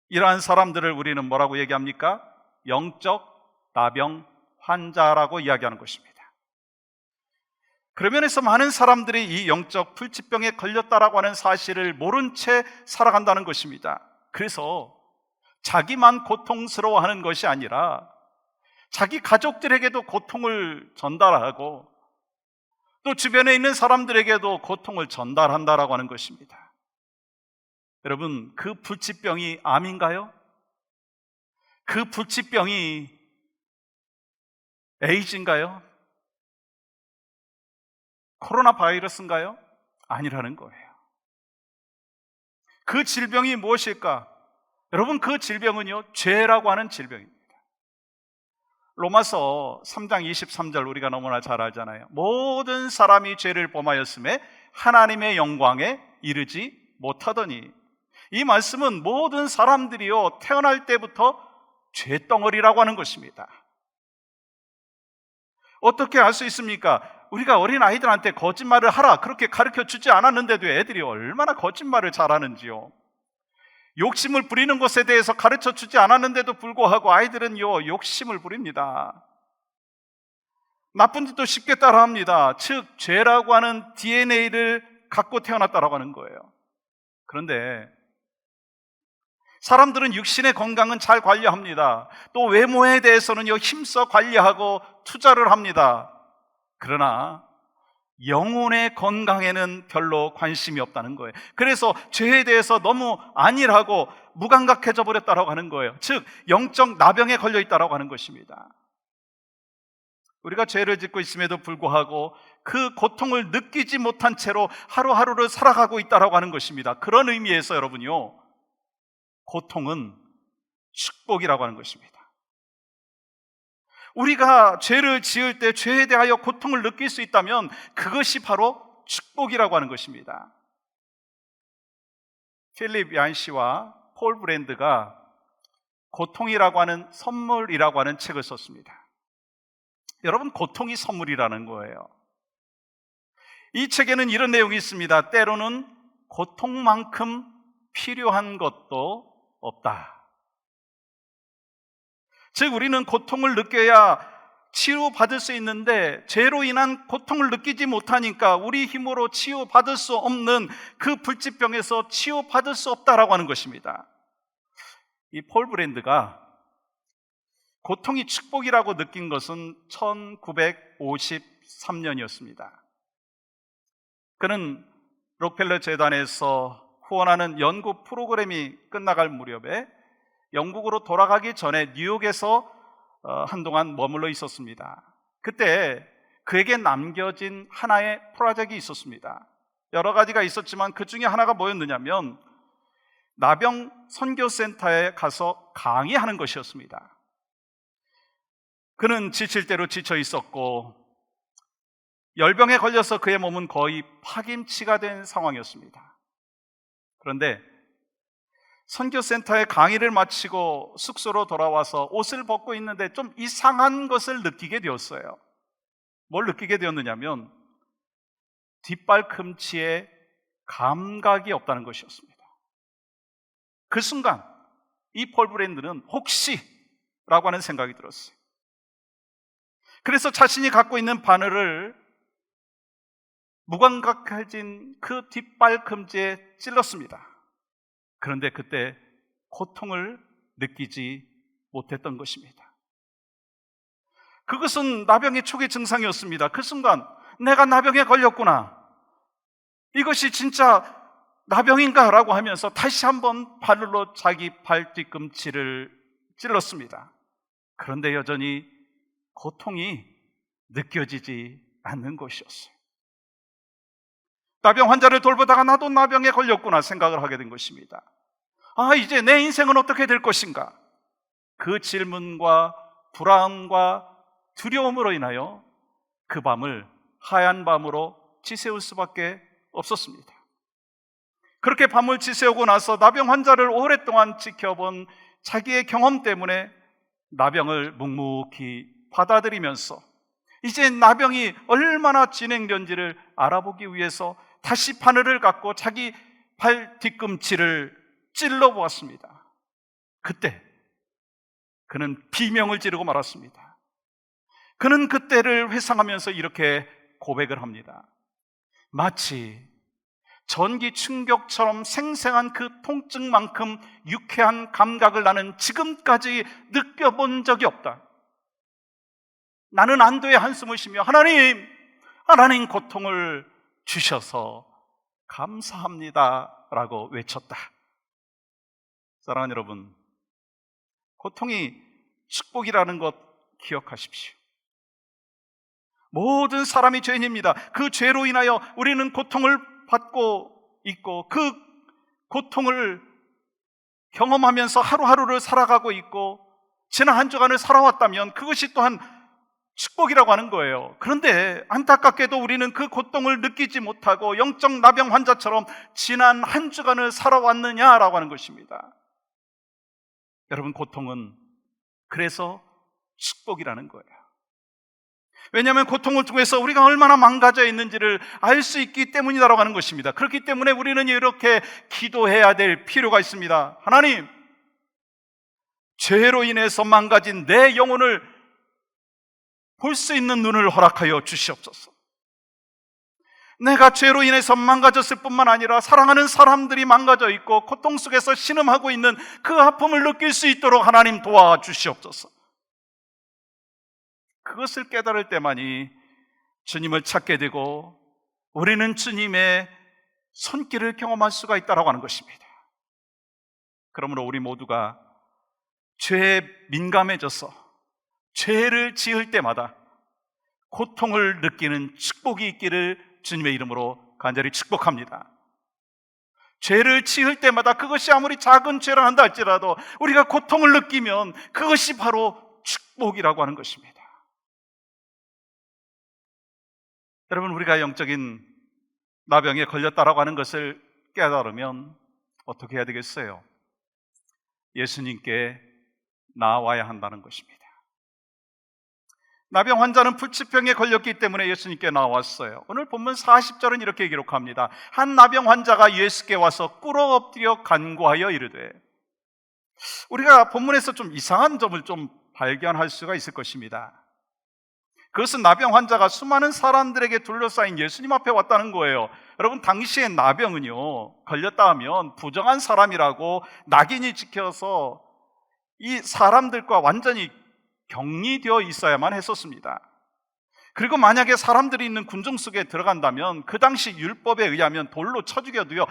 이러한 사람들을 우리는 뭐라고 얘기합니까? 영적 나병 환자라고 이야기하는 것입니다. 그런 면에서 많은 사람들이 이 영적 불치병에 걸렸다라고 하는 사실을 모른 채 살아간다는 것입니다. 그래서 자기만 고통스러워하는 것이 아니라 자기 가족들에게도 고통을 전달하고 또 주변에 있는 사람들에게도 고통을 전달한다라고 하는 것입니다. 여러분, 그 불치병이 암인가요? 그 불치병이 에이즈인가요? 코로나 바이러스인가요? 아니라는 거예요. 그 질병이 무엇일까? 여러분, 그 질병은요, 죄라고 하는 질병입니다. 로마서 3장 23절 우리가 너무나 잘 알잖아요. 모든 사람이 죄를 범하였음에 하나님의 영광에 이르지 못하더니, 이 말씀은 모든 사람들이요 태어날 때부터 죄덩어리라고 하는 것입니다. 어떻게 알 수 있습니까? 우리가 어린 아이들한테 거짓말을 하라 그렇게 가르쳐 주지 않았는데도 애들이 얼마나 거짓말을 잘하는지요. 욕심을 부리는 것에 대해서 가르쳐 주지 않았는데도 불구하고 아이들은요 욕심을 부립니다. 나쁜 짓도 쉽게 따라합니다. 즉 죄라고 하는 DNA를 갖고 태어났다라고 하는 거예요. 그런데 사람들은 육신의 건강은 잘 관리합니다. 또 외모에 대해서는요 힘써 관리하고 투자를 합니다. 그러나 영혼의 건강에는 별로 관심이 없다는 거예요. 그래서 죄에 대해서 너무 안일하고 무감각해져 버렸다고 하는 거예요. 즉 영적 나병에 걸려 있다고 하는 것입니다. 우리가 죄를 짓고 있음에도 불구하고 그 고통을 느끼지 못한 채로 하루하루를 살아가고 있다고 하는 것입니다. 그런 의미에서 여러분요, 고통은 축복이라고 하는 것입니다. 우리가 죄를 지을 때 죄에 대하여 고통을 느낄 수 있다면 그것이 바로 축복이라고 하는 것입니다. 필립 얀시와 폴 브랜드가 고통이라고 하는 선물이라고 하는 책을 썼습니다. 여러분, 고통이 선물이라는 거예요. 이 책에는 이런 내용이 있습니다. 때로는 고통만큼 필요한 것도 없다. 즉 우리는 고통을 느껴야 치유받을 수 있는데 죄로 인한 고통을 느끼지 못하니까 우리 힘으로 치유받을 수 없는 그 불치병에서 치유받을 수 없다라고 하는 것입니다. 이 폴 브랜드가 고통이 축복이라고 느낀 것은 1953년이었습니다. 그는 록펠러 재단에서 후원하는 연구 프로그램이 끝나갈 무렵에 영국으로 돌아가기 전에 뉴욕에서 한동안 머물러 있었습니다. 그때 그에게 남겨진 하나의 프로젝트가 있었습니다. 여러 가지가 있었지만 그 중에 하나가 뭐였느냐면 나병 선교센터에 가서 강의하는 것이었습니다. 그는 지칠 대로 지쳐 있었고 열병에 걸려서 그의 몸은 거의 파김치가 된 상황이었습니다. 그런데 선교센터의 강의를 마치고 숙소로 돌아와서 옷을 벗고 있는데 좀 이상한 것을 느끼게 되었어요. 뭘 느끼게 되었느냐면 뒷발꿈치에 감각이 없다는 것이었습니다. 그 순간 이 폴 브랜드는 혹시 라고 하는 생각이 들었어요. 그래서 자신이 갖고 있는 바늘을 무감각해진 그 뒷발꿈치에 찔렀습니다. 그런데 그때 고통을 느끼지 못했던 것입니다. 그것은 나병의 초기 증상이었습니다. 그 순간 내가 나병에 걸렸구나, 이것이 진짜 나병인가 라고 하면서 다시 한번 발로 자기 발 뒤꿈치를 찔렀습니다. 그런데 여전히 고통이 느껴지지 않는 것이었어요. 나병 환자를 돌보다가 나도 나병에 걸렸구나 생각을 하게 된 것입니다. 아, 이제 내 인생은 어떻게 될 것인가? 그 질문과 불안과 두려움으로 인하여 그 밤을 하얀 밤으로 지새울 수밖에 없었습니다. 그렇게 밤을 지새우고 나서 나병 환자를 오랫동안 지켜본 자기의 경험 때문에 나병을 묵묵히 받아들이면서 이제 나병이 얼마나 진행된지를 알아보기 위해서 다시 바늘을 갖고 자기 발 뒤꿈치를 찔러 보았습니다. 그때 그는 비명을 지르고 말았습니다. 그는 그때를 회상하면서 이렇게 고백을 합니다. 마치 전기 충격처럼 생생한 그 통증만큼 유쾌한 감각을 나는 지금까지 느껴본 적이 없다. 나는 안도의 한숨을 쉬며 하나님 고통을 주셔서 감사합니다 라고 외쳤다. 사랑하는 여러분, 고통이 축복이라는 것 기억하십시오. 모든 사람이 죄인입니다. 그 죄로 인하여 우리는 고통을 받고 있고 그 고통을 경험하면서 하루하루를 살아가고 있고 지난 한 주간을 살아왔다면 그것이 또한 축복이라고 하는 거예요. 그런데 안타깝게도 우리는 그 고통을 느끼지 못하고 영적 나병 환자처럼 지난 한 주간을 살아왔느냐라고 하는 것입니다. 여러분, 고통은 그래서 축복이라는 거예요. 왜냐하면 고통을 통해서 우리가 얼마나 망가져 있는지를 알 수 있기 때문이라고 하는 것입니다. 그렇기 때문에 우리는 이렇게 기도해야 될 필요가 있습니다. 하나님, 죄로 인해서 망가진 내 영혼을 볼 수 있는 눈을 허락하여 주시옵소서. 내가 죄로 인해서 망가졌을 뿐만 아니라 사랑하는 사람들이 망가져 있고 고통 속에서 신음하고 있는 그 아픔을 느낄 수 있도록 하나님 도와주시옵소서. 그것을 깨달을 때만이 주님을 찾게 되고 우리는 주님의 손길을 경험할 수가 있다고 하는 것입니다. 그러므로 우리 모두가 죄에 민감해져서 죄를 지을 때마다 고통을 느끼는 축복이 있기를 주님의 이름으로 간절히 축복합니다. 죄를 지을 때마다 그것이 아무리 작은 죄를 한다 할지라도 우리가 고통을 느끼면 그것이 바로 축복이라고 하는 것입니다. 여러분, 우리가 영적인 나병에 걸렸다라고 하는 것을 깨달으면 어떻게 해야 되겠어요? 예수님께 나와야 한다는 것입니다. 나병 환자는 불치병에 걸렸기 때문에 예수님께 나왔어요. 오늘 본문 40절은 이렇게 기록합니다. 한 나병 환자가 예수께 와서 꿇어 엎드려 간구하여 이르되, 우리가 본문에서 좀 이상한 점을 좀 발견할 수가 있을 것입니다. 그것은 나병 환자가 수많은 사람들에게 둘러싸인 예수님 앞에 왔다는 거예요. 여러분, 당시에 나병은요, 걸렸다 하면 부정한 사람이라고 낙인이 찍혀서 이 사람들과 완전히 격리되어 있어야만 했었습니다. 그리고 만약에 사람들이 있는 군중 속에 들어간다면 그 당시 율법에 의하면 돌로 쳐 죽여도요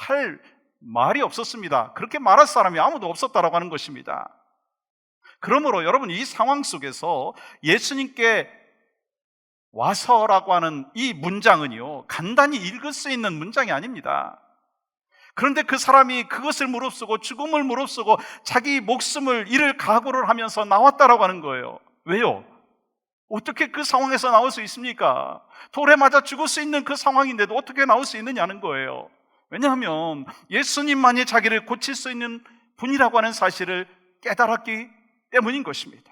할 말이 없었습니다. 그렇게 말할 사람이 아무도 없었다라고 하는 것입니다. 그러므로 여러분, 이 상황 속에서 예수님께 와서라고 하는 이 문장은요 간단히 읽을 수 있는 문장이 아닙니다. 그런데 그 사람이 그것을 무릅쓰고 죽음을 무릅쓰고 자기 목숨을 잃을 각오를 하면서 나왔다라고 하는 거예요. 왜요? 어떻게 그 상황에서 나올 수 있습니까? 돌에 맞아 죽을 수 있는 그 상황인데도 어떻게 나올 수 있느냐는 거예요. 왜냐하면 예수님만이 자기를 고칠 수 있는 분이라고 하는 사실을 깨달았기 때문인 것입니다.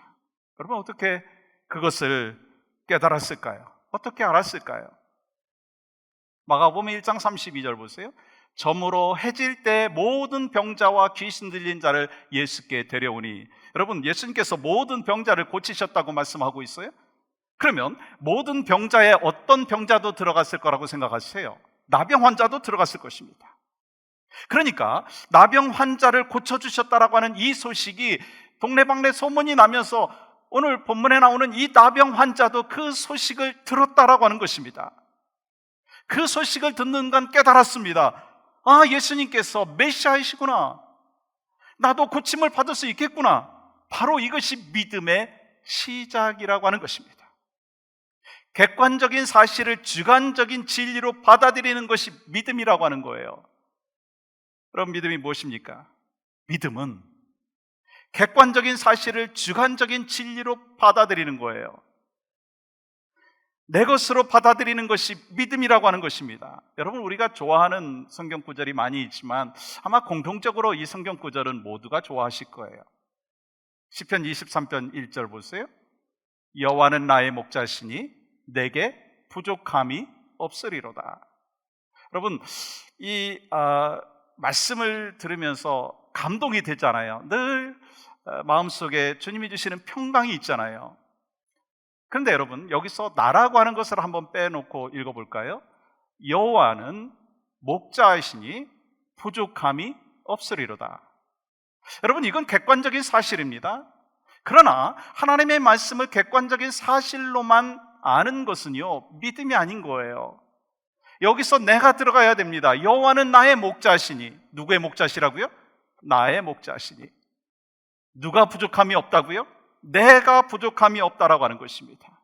여러분, 어떻게 그것을 깨달았을까요? 어떻게 알았을까요? 마가복음 1장 32절 보세요. 저물어 해질 때 모든 병자와 귀신 들린 자를 예수께 데려오니. 여러분, 예수님께서 모든 병자를 고치셨다고 말씀하고 있어요? 그러면 모든 병자에 어떤 병자도 들어갔을 거라고 생각하세요? 나병 환자도 들어갔을 것입니다. 그러니까 나병 환자를 고쳐주셨다라고 하는 이 소식이 동네방네 소문이 나면서 오늘 본문에 나오는 이 나병 환자도 그 소식을 들었다라고 하는 것입니다. 그 소식을 듣는 건 깨달았습니다. 아, 예수님께서 메시아이시구나. 나도 고침을 받을 수 있겠구나. 바로 이것이 믿음의 시작이라고 하는 것입니다. 객관적인 사실을 주관적인 진리로 받아들이는 것이 믿음이라고 하는 거예요. 그럼 믿음이 무엇입니까? 믿음은 객관적인 사실을 주관적인 진리로 받아들이는 거예요. 내 것으로 받아들이는 것이 믿음이라고 하는 것입니다. 여러분, 우리가 좋아하는 성경 구절이 많이 있지만 아마 공통적으로 이 성경 구절은 모두가 좋아하실 거예요. 시편 23편 1절 보세요. 여호와는 나의 목자시니 내게 부족함이 없으리로다. 여러분, 이 말씀을 들으면서 감동이 되잖아요. 늘 마음속에 주님이 주시는 평강이 있잖아요. 그런데 여러분, 여기서 나라고 하는 것을 한번 빼놓고 읽어볼까요? 여호와는 목자이시니 부족함이 없으리로다. 여러분, 이건 객관적인 사실입니다. 그러나 하나님의 말씀을 객관적인 사실로만 아는 것은요, 믿음이 아닌 거예요. 여기서 내가 들어가야 됩니다. 여호와는 나의 목자시니. 누구의 목자시라고요? 나의 목자시니. 누가 부족함이 없다고요? 내가 부족함이 없다라고 하는 것입니다.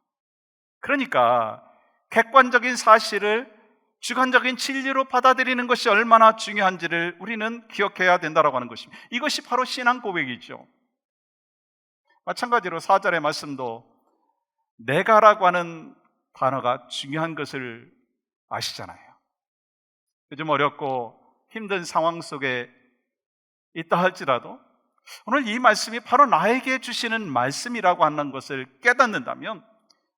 그러니까 객관적인 사실을 주관적인 진리로 받아들이는 것이 얼마나 중요한지를 우리는 기억해야 된다라고 하는 것입니다. 이것이 바로 신앙 고백이죠. 마찬가지로 4절의 말씀도 내가라고 하는 단어가 중요한 것을 아시잖아요. 요즘 어렵고 힘든 상황 속에 있다 할지라도 오늘 이 말씀이 바로 나에게 주시는 말씀이라고 하는 것을 깨닫는다면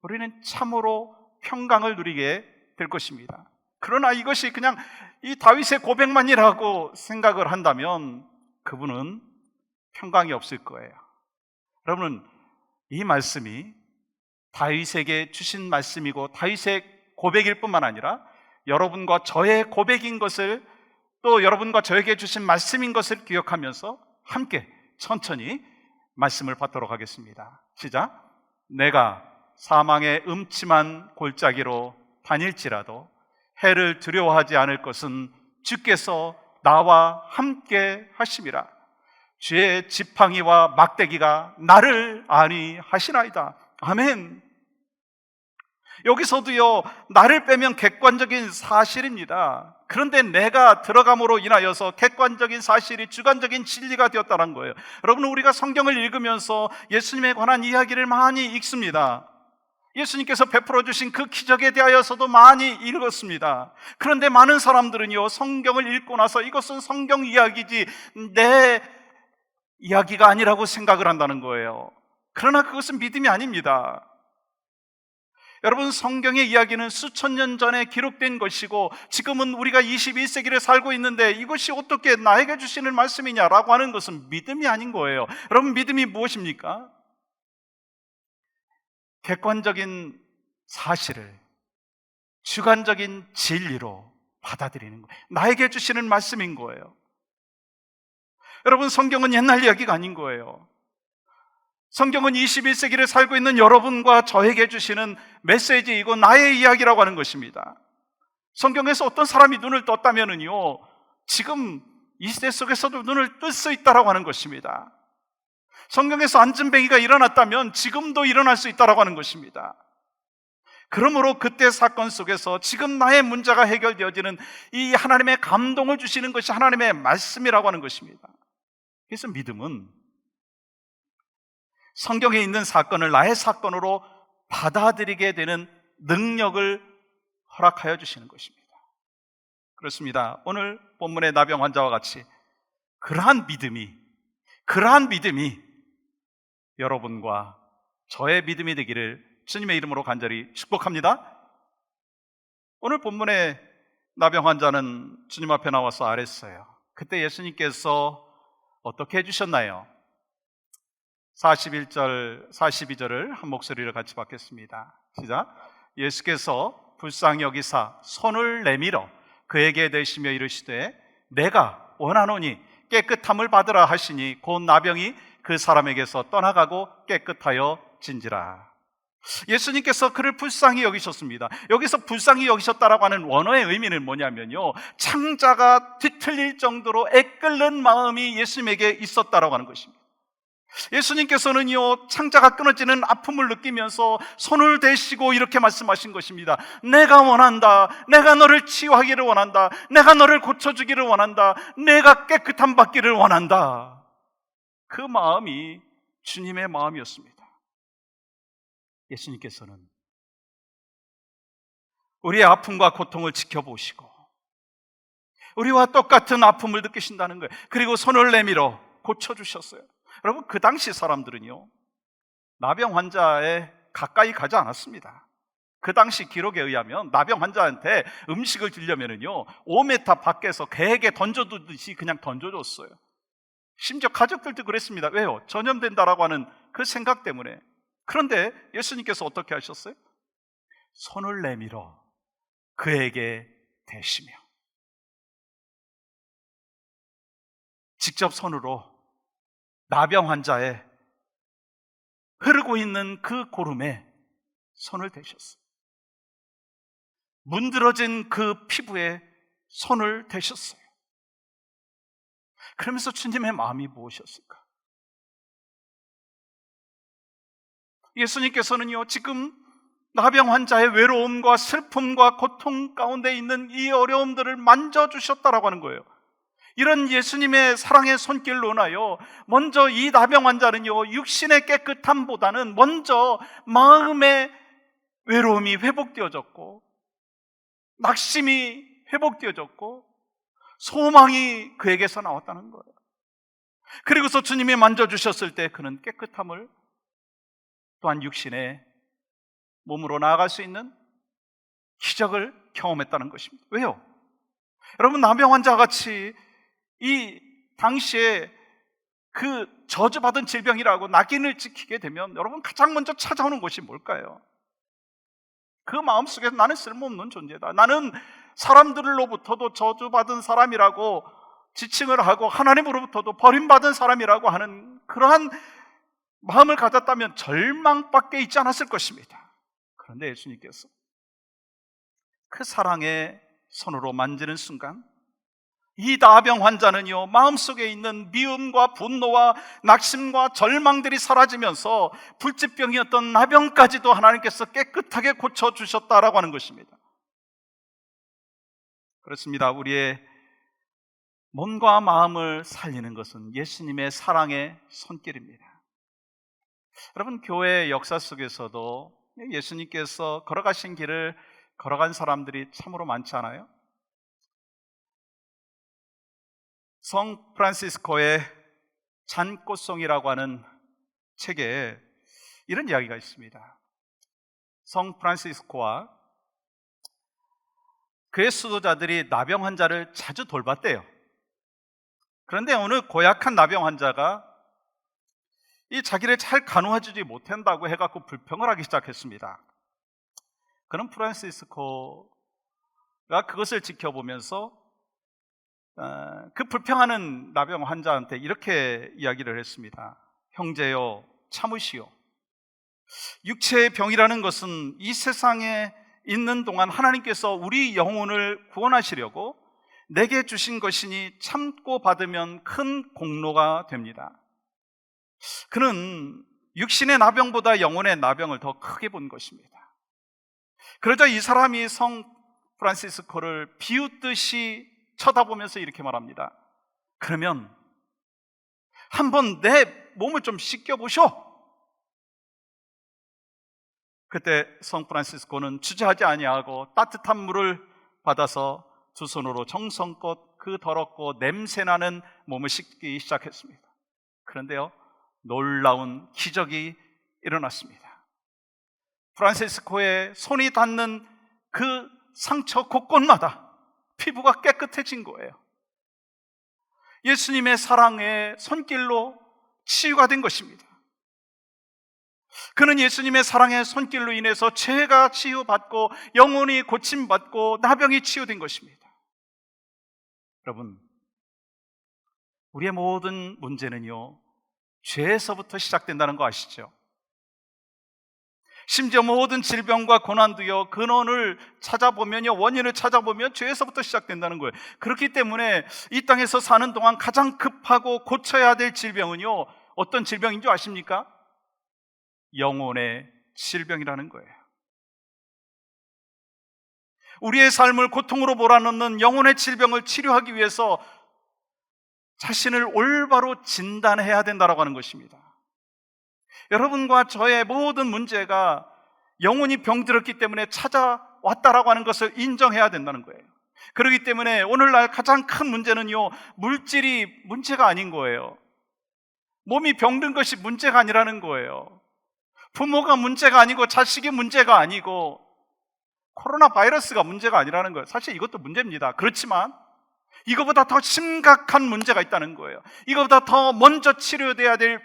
우리는 참으로 평강을 누리게 될 것입니다. 그러나 이것이 그냥 이 다윗의 고백만이라고 생각을 한다면 그분은 평강이 없을 거예요. 여러분, 이 말씀이 다윗에게 주신 말씀이고 다윗의 고백일 뿐만 아니라 여러분과 저의 고백인 것을, 또 여러분과 저에게 주신 말씀인 것을 기억하면서 함께 천천히 말씀을 받도록 하겠습니다. 시작. 내가 사망의 음침한 골짜기로 다닐지라도 해를 두려워하지 않을 것은 주께서 나와 함께 하심이라. 주의 지팡이와 막대기가 나를 안위하시나이다. 아멘. 여기서도요, 나를 빼면 객관적인 사실입니다. 그런데 내가 들어감으로 인하여서 객관적인 사실이 주관적인 진리가 되었다는 거예요. 여러분, 우리가 성경을 읽으면서 예수님에 관한 이야기를 많이 읽습니다. 예수님께서 베풀어 주신 그 기적에 대하여서도 많이 읽었습니다. 그런데 많은 사람들은요, 성경을 읽고 나서 이것은 성경 이야기지 내 이야기가 아니라고 생각을 한다는 거예요. 그러나 그것은 믿음이 아닙니다. 여러분, 성경의 이야기는 수천 년 전에 기록된 것이고 지금은 우리가 21세기를 살고 있는데 이것이 어떻게 나에게 주시는 말씀이냐라고 하는 것은 믿음이 아닌 거예요. 여러분, 믿음이 무엇입니까? 객관적인 사실을 주관적인 진리로 받아들이는 거예요. 나에게 주시는 말씀인 거예요. 여러분, 성경은 옛날 이야기가 아닌 거예요. 성경은 21세기를 살고 있는 여러분과 저에게 주시는 메시지이고 나의 이야기라고 하는 것입니다. 성경에서 어떤 사람이 눈을 떴다면요, 지금 이 시대 속에서도 눈을 뜰 수 있다라고 하는 것입니다. 성경에서 안진뱅이가 일어났다면 지금도 일어날 수 있다라고 하는 것입니다. 그러므로 그때 사건 속에서 지금 나의 문제가 해결되어지는 이 하나님의 감동을 주시는 것이 하나님의 말씀이라고 하는 것입니다. 그래서 믿음은 성경에 있는 사건을 나의 사건으로 받아들이게 되는 능력을 허락하여 주시는 것입니다. 그렇습니다. 오늘 본문의 나병 환자와 같이 그러한 믿음이 여러분과 저의 믿음이 되기를 주님의 이름으로 간절히 축복합니다. 오늘 본문의 나병 환자는 주님 앞에 나와서 아랬어요. 그때 예수님께서 어떻게 해주셨나요? 41절, 42절을 한 목소리를 같이 받겠습니다. 시작. 예수께서 불쌍히 여기사 손을 내밀어 그에게 대시며 이르시되 내가 원하노니 깨끗함을 받으라 하시니 곧 나병이 그 사람에게서 떠나가고 깨끗하여 진지라. 예수님께서 그를 불쌍히 여기셨습니다. 여기서 불쌍히 여기셨다라고 하는 원어의 의미는 뭐냐면요, 창자가 뒤틀릴 정도로 애끓는 마음이 예수님에게 있었다라고 하는 것입니다. 예수님께서는요, 창자가 끊어지는 아픔을 느끼면서 손을 대시고 이렇게 말씀하신 것입니다. 내가 원한다. 내가 너를 치유하기를 원한다. 내가 너를 고쳐주기를 원한다. 내가 깨끗함 받기를 원한다. 그 마음이 주님의 마음이었습니다. 예수님께서는 우리의 아픔과 고통을 지켜보시고 우리와 똑같은 아픔을 느끼신다는 거예요. 그리고 손을 내밀어 고쳐주셨어요. 여러분, 그 당시 사람들은요, 나병 환자에 가까이 가지 않았습니다. 그 당시 기록에 의하면 나병 환자한테 음식을 주려면은요 5m 밖에서 개에게 던져두듯이 그냥 던져줬어요. 심지어 가족들도 그랬습니다. 왜요? 전염된다라고 하는 그 생각 때문에. 그런데 예수님께서 어떻게 하셨어요? 손을 내밀어 그에게 대시며 직접 손으로 나병 환자의 흐르고 있는 그 고름에 손을 대셨어요. 문드러진 그 피부에 손을 대셨어요. 그러면서 주님의 마음이 무엇이었을까? 예수님께서는요, 지금 나병 환자의 외로움과 슬픔과 고통 가운데 있는 이 어려움들을 만져주셨다라고 하는 거예요. 이런 예수님의 사랑의 손길로 인하여 먼저 이 나병 환자는요, 육신의 깨끗함보다는 먼저 마음의 외로움이 회복되어졌고 낙심이 회복되어졌고 소망이 그에게서 나왔다는 거예요. 그리고서 주님이 만져주셨을 때 그는 깨끗함을 또한 육신의 몸으로 나아갈 수 있는 기적을 경험했다는 것입니다. 왜요? 여러분, 나병 환자와 같이 이 당시에 그 저주받은 질병이라고 낙인을 찍히게 되면 여러분 가장 먼저 찾아오는 것이 뭘까요? 그 마음속에서 나는 쓸모없는 존재다, 나는 사람들로부터도 저주받은 사람이라고 지칭을 하고 하나님으로부터도 버림받은 사람이라고 하는 그러한 마음을 가졌다면 절망밖에 있지 않았을 것입니다. 그런데 예수님께서 그 사랑의 손으로 만지는 순간 이 나병 환자는요, 마음속에 있는 미움과 분노와 낙심과 절망들이 사라지면서 불치병이었던 나병까지도 하나님께서 깨끗하게 고쳐주셨다라고 하는 것입니다. 그렇습니다. 우리의 몸과 마음을 살리는 것은 예수님의 사랑의 손길입니다. 여러분, 교회의 역사 속에서도 예수님께서 걸어가신 길을 걸어간 사람들이 참으로 많지 않아요? 성 프란시스코의 잔꽃송이라고 하는 책에 이런 이야기가 있습니다. 성 프란시스코와 그의 수도자들이 나병 환자를 자주 돌봤대요. 그런데 어느 고약한 나병 환자가 이 자기를 잘 간호해주지 못한다고 해갖고 불평을 하기 시작했습니다. 그는 프란시스코가 그것을 지켜보면서 그 불평하는 나병 환자한테 이렇게 이야기를 했습니다. 형제여, 참으시오. 육체의 병이라는 것은 이 세상에 있는 동안 하나님께서 우리 영혼을 구원하시려고 내게 주신 것이니 참고 받으면 큰 공로가 됩니다. 그는 육신의 나병보다 영혼의 나병을 더 크게 본 것입니다. 그러자 이 사람이 성 프란시스코를 비웃듯이 쳐다보면서 이렇게 말합니다. 그러면 한번 내 몸을 좀 씻겨보쇼. 그때 성 프란시스코는 주저하지 아니하고 따뜻한 물을 받아서 두 손으로 정성껏 그 더럽고 냄새나는 몸을 씻기 시작했습니다. 그런데요, 놀라운 기적이 일어났습니다. 프란시스코의 손이 닿는 그 상처 곳곳마다 피부가 깨끗해진 거예요. 예수님의 사랑의 손길로 치유가 된 것입니다. 그는 예수님의 사랑의 손길로 인해서 죄가 치유받고 영혼이 고침받고 나병이 치유된 것입니다. 여러분, 우리의 모든 문제는요, 죄에서부터 시작된다는 거 아시죠? 심지어 모든 질병과 고난도요, 근원을 찾아보면요, 원인을 찾아보면 죄에서부터 시작된다는 거예요. 그렇기 때문에 이 땅에서 사는 동안 가장 급하고 고쳐야 될 질병은요, 어떤 질병인 줄 아십니까? 영혼의 질병이라는 거예요. 우리의 삶을 고통으로 몰아넣는 영혼의 질병을 치료하기 위해서 자신을 올바로 진단해야 된다고 하는 것입니다. 여러분과 저의 모든 문제가 영혼이 병들었기 때문에 왔다라고 하는 것을 인정해야 된다는 거예요. 그렇기 때문에 오늘날 가장 큰 문제는요, 물질이 문제가 아닌 거예요. 몸이 병든 것이 문제가 아니라는 거예요. 부모가 문제가 아니고 자식이 문제가 아니고 코로나 바이러스가 문제가 아니라는 거예요. 사실 이것도 문제입니다. 그렇지만 이거보다 더 심각한 문제가 있다는 거예요. 이거보다 더 먼저 치료돼야 될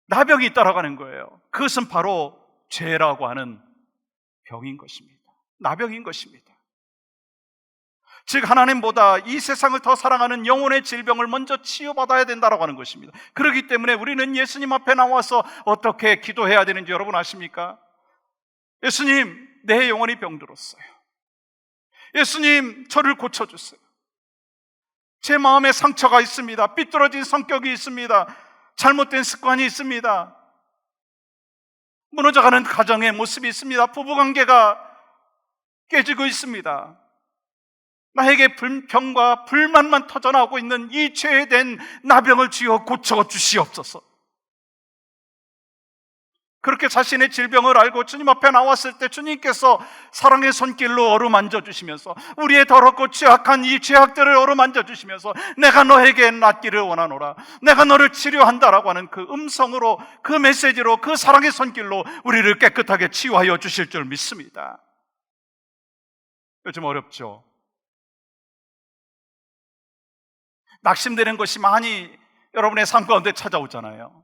나병이 있다라고 하는 거예요. 그것은 바로 죄라고 하는 병인 것입니다. 나병인 것입니다. 즉 하나님보다 이 세상을 더 사랑하는 영혼의 질병을 먼저 치유받아야 된다라고 하는 것입니다. 그렇기 때문에 우리는 예수님 앞에 나와서 어떻게 기도해야 되는지 여러분 아십니까? 예수님, 내 영혼이 병들었어요. 예수님, 저를 고쳐주세요. 제 마음에 상처가 있습니다. 삐뚤어진 성격이 있습니다. 잘못된 습관이 있습니다. 무너져가는 가정의 모습이 있습니다. 부부관계가 깨지고 있습니다. 나에게 불평과 불만만 터져나오고 있는 이 죄된 나병을 주여 고쳐주시옵소서. 그렇게 자신의 질병을 알고 주님 앞에 나왔을 때 주님께서 사랑의 손길로 어루만져 주시면서 우리의 더럽고 죄악한 이 죄악들을 어루만져 주시면서 내가 너에게 낫기를 원하노라, 내가 너를 치료한다라고 하는 그 음성으로, 그 메시지로, 그 사랑의 손길로 우리를 깨끗하게 치유하여 주실 줄 믿습니다. 요즘 어렵죠? 낙심되는 것이 많이 여러분의 삶 가운데 찾아오잖아요.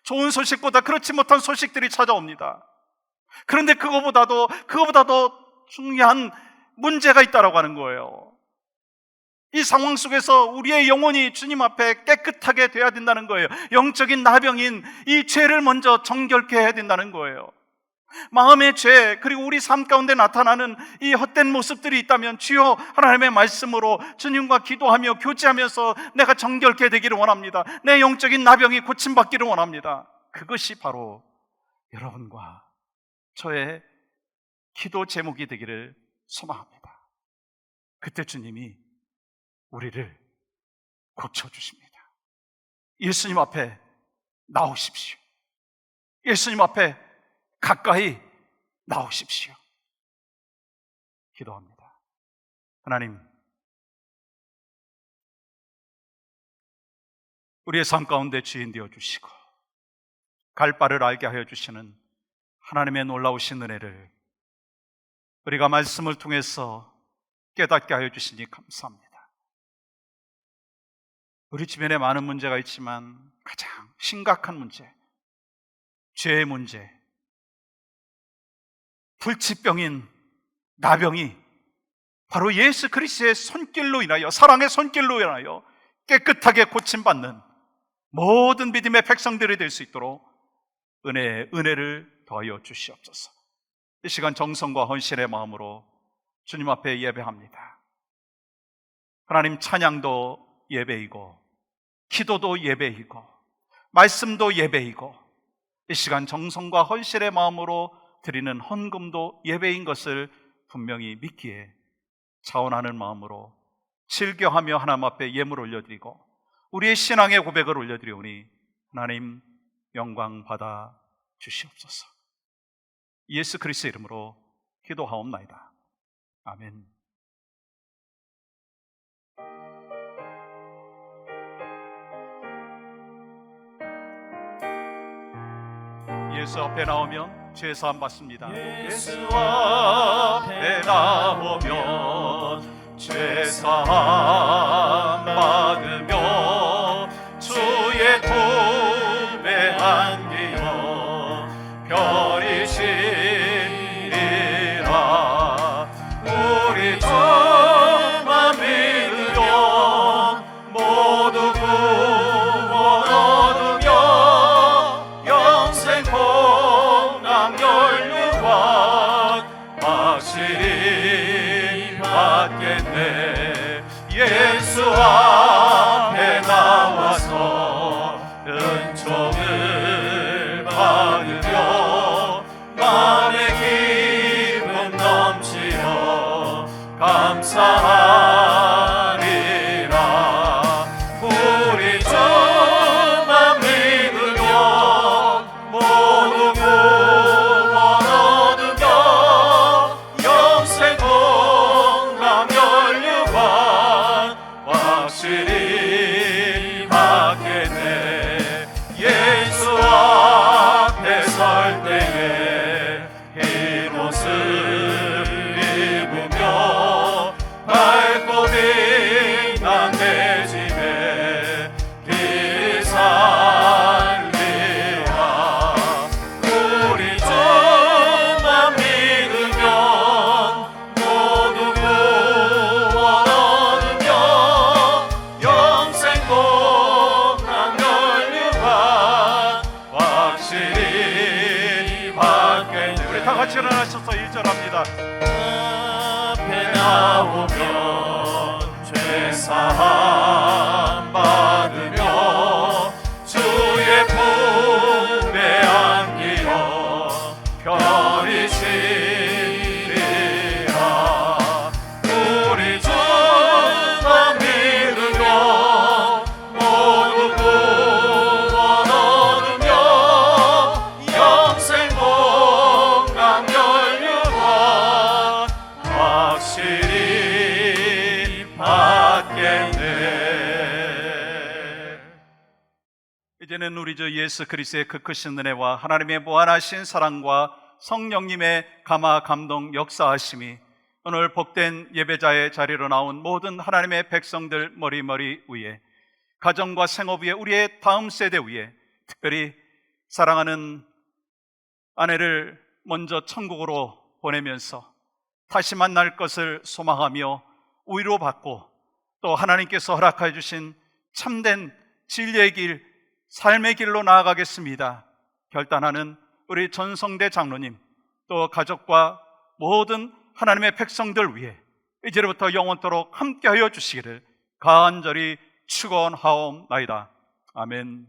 좋은 소식보다 그렇지 못한 소식들이 찾아옵니다. 그런데 그거보다 더 중요한 문제가 있다라고 하는 거예요. 이 상황 속에서 우리의 영혼이 주님 앞에 깨끗하게 돼야 된다는 거예요. 영적인 나병인 이 죄를 먼저 정결케 해야 된다는 거예요. 마음의 죄, 그리고 우리 삶 가운데 나타나는 이 헛된 모습들이 있다면 주여 하나님의 말씀으로 주님과 기도하며 교제하면서 내가 정결케 되기를 원합니다. 내 영적인 나병이 고침받기를 원합니다. 그것이 바로 여러분과 저의 기도 제목이 되기를 소망합니다. 그때 주님이 우리를 고쳐주십니다. 예수님 앞에 나오십시오. 예수님 앞에 가까이 나오십시오. 기도합니다. 하나님, 우리의 삶 가운데 주인 되어 주시고 갈 바를 알게 하여 주시는 하나님의 놀라우신 은혜를 우리가 말씀을 통해서 깨닫게 하여 주시니 감사합니다. 우리 주변에 많은 문제가 있지만 가장 심각한 문제, 죄의 문제, 불치병인 나병이 바로 예수 그리스도의 손길로 인하여, 사랑의 손길로 인하여 깨끗하게 고침받는 모든 믿음의 백성들이 될 수 있도록 은혜를 더하여 주시옵소서. 이 시간 정성과 헌신의 마음으로 주님 앞에 예배합니다. 하나님, 찬양도 예배이고 기도도 예배이고 말씀도 예배이고 이 시간 정성과 헌신의 마음으로 드리는 헌금도 예배인 것을 분명히 믿기에 자원하는 마음으로 즐겨하며 하나님 앞에 예물 올려드리고 우리의 신앙의 고백을 올려드리오니 하나님 영광 받아 주시옵소서. 예수 그리스도의 이름으로 기도하옵나이다. 아멘. 예수 앞에 나오면 죄사함 받습니다. 예수 앞에 나오면 죄사함 받으며 주의 품에 안기어 별이 시리라. 우리 주만 믿으면 모두 구원 얻으며 영생 멸류관 확실히 받겠네. 예수 앞에 나와서 은총을 받으며 마음의 기쁨 넘치어 감사하리라. 우리 주만 믿으면 모두 구원 얻으며 확실히 받겠네. 우리 다 같이 일어나셔서 1절 합니다. 앞에 나오면 죄사함 받으며 주의 품에 안기어 편히 쉬리라. 우리 주만 믿으며 모두 구원 얻으며 영생 건강 멸류관 확실히 받겠네. 이제는 우리 주 예수 그리스도의 그 크신 은혜와 하나님의 무한하신 사랑과 성령님의 감화 감동 역사하심이 오늘 복된 예배자의 자리로 나온 모든 하나님의 백성들 머리머리 위에, 가정과 생업 위에, 우리의 다음 세대 위에, 특별히 사랑하는 아내를 먼저 천국으로 보내면서 다시 만날 것을 소망하며 위로받고 또 하나님께서 허락해 주신 참된 진리의 길, 삶의 길로 나아가겠습니다 결단하는 우리 전성대 장로님, 또 가족과 모든 하나님의 백성들 위해 이제부터 영원토록 함께하여 주시기를 간절히 축원하옵나이다. 아멘.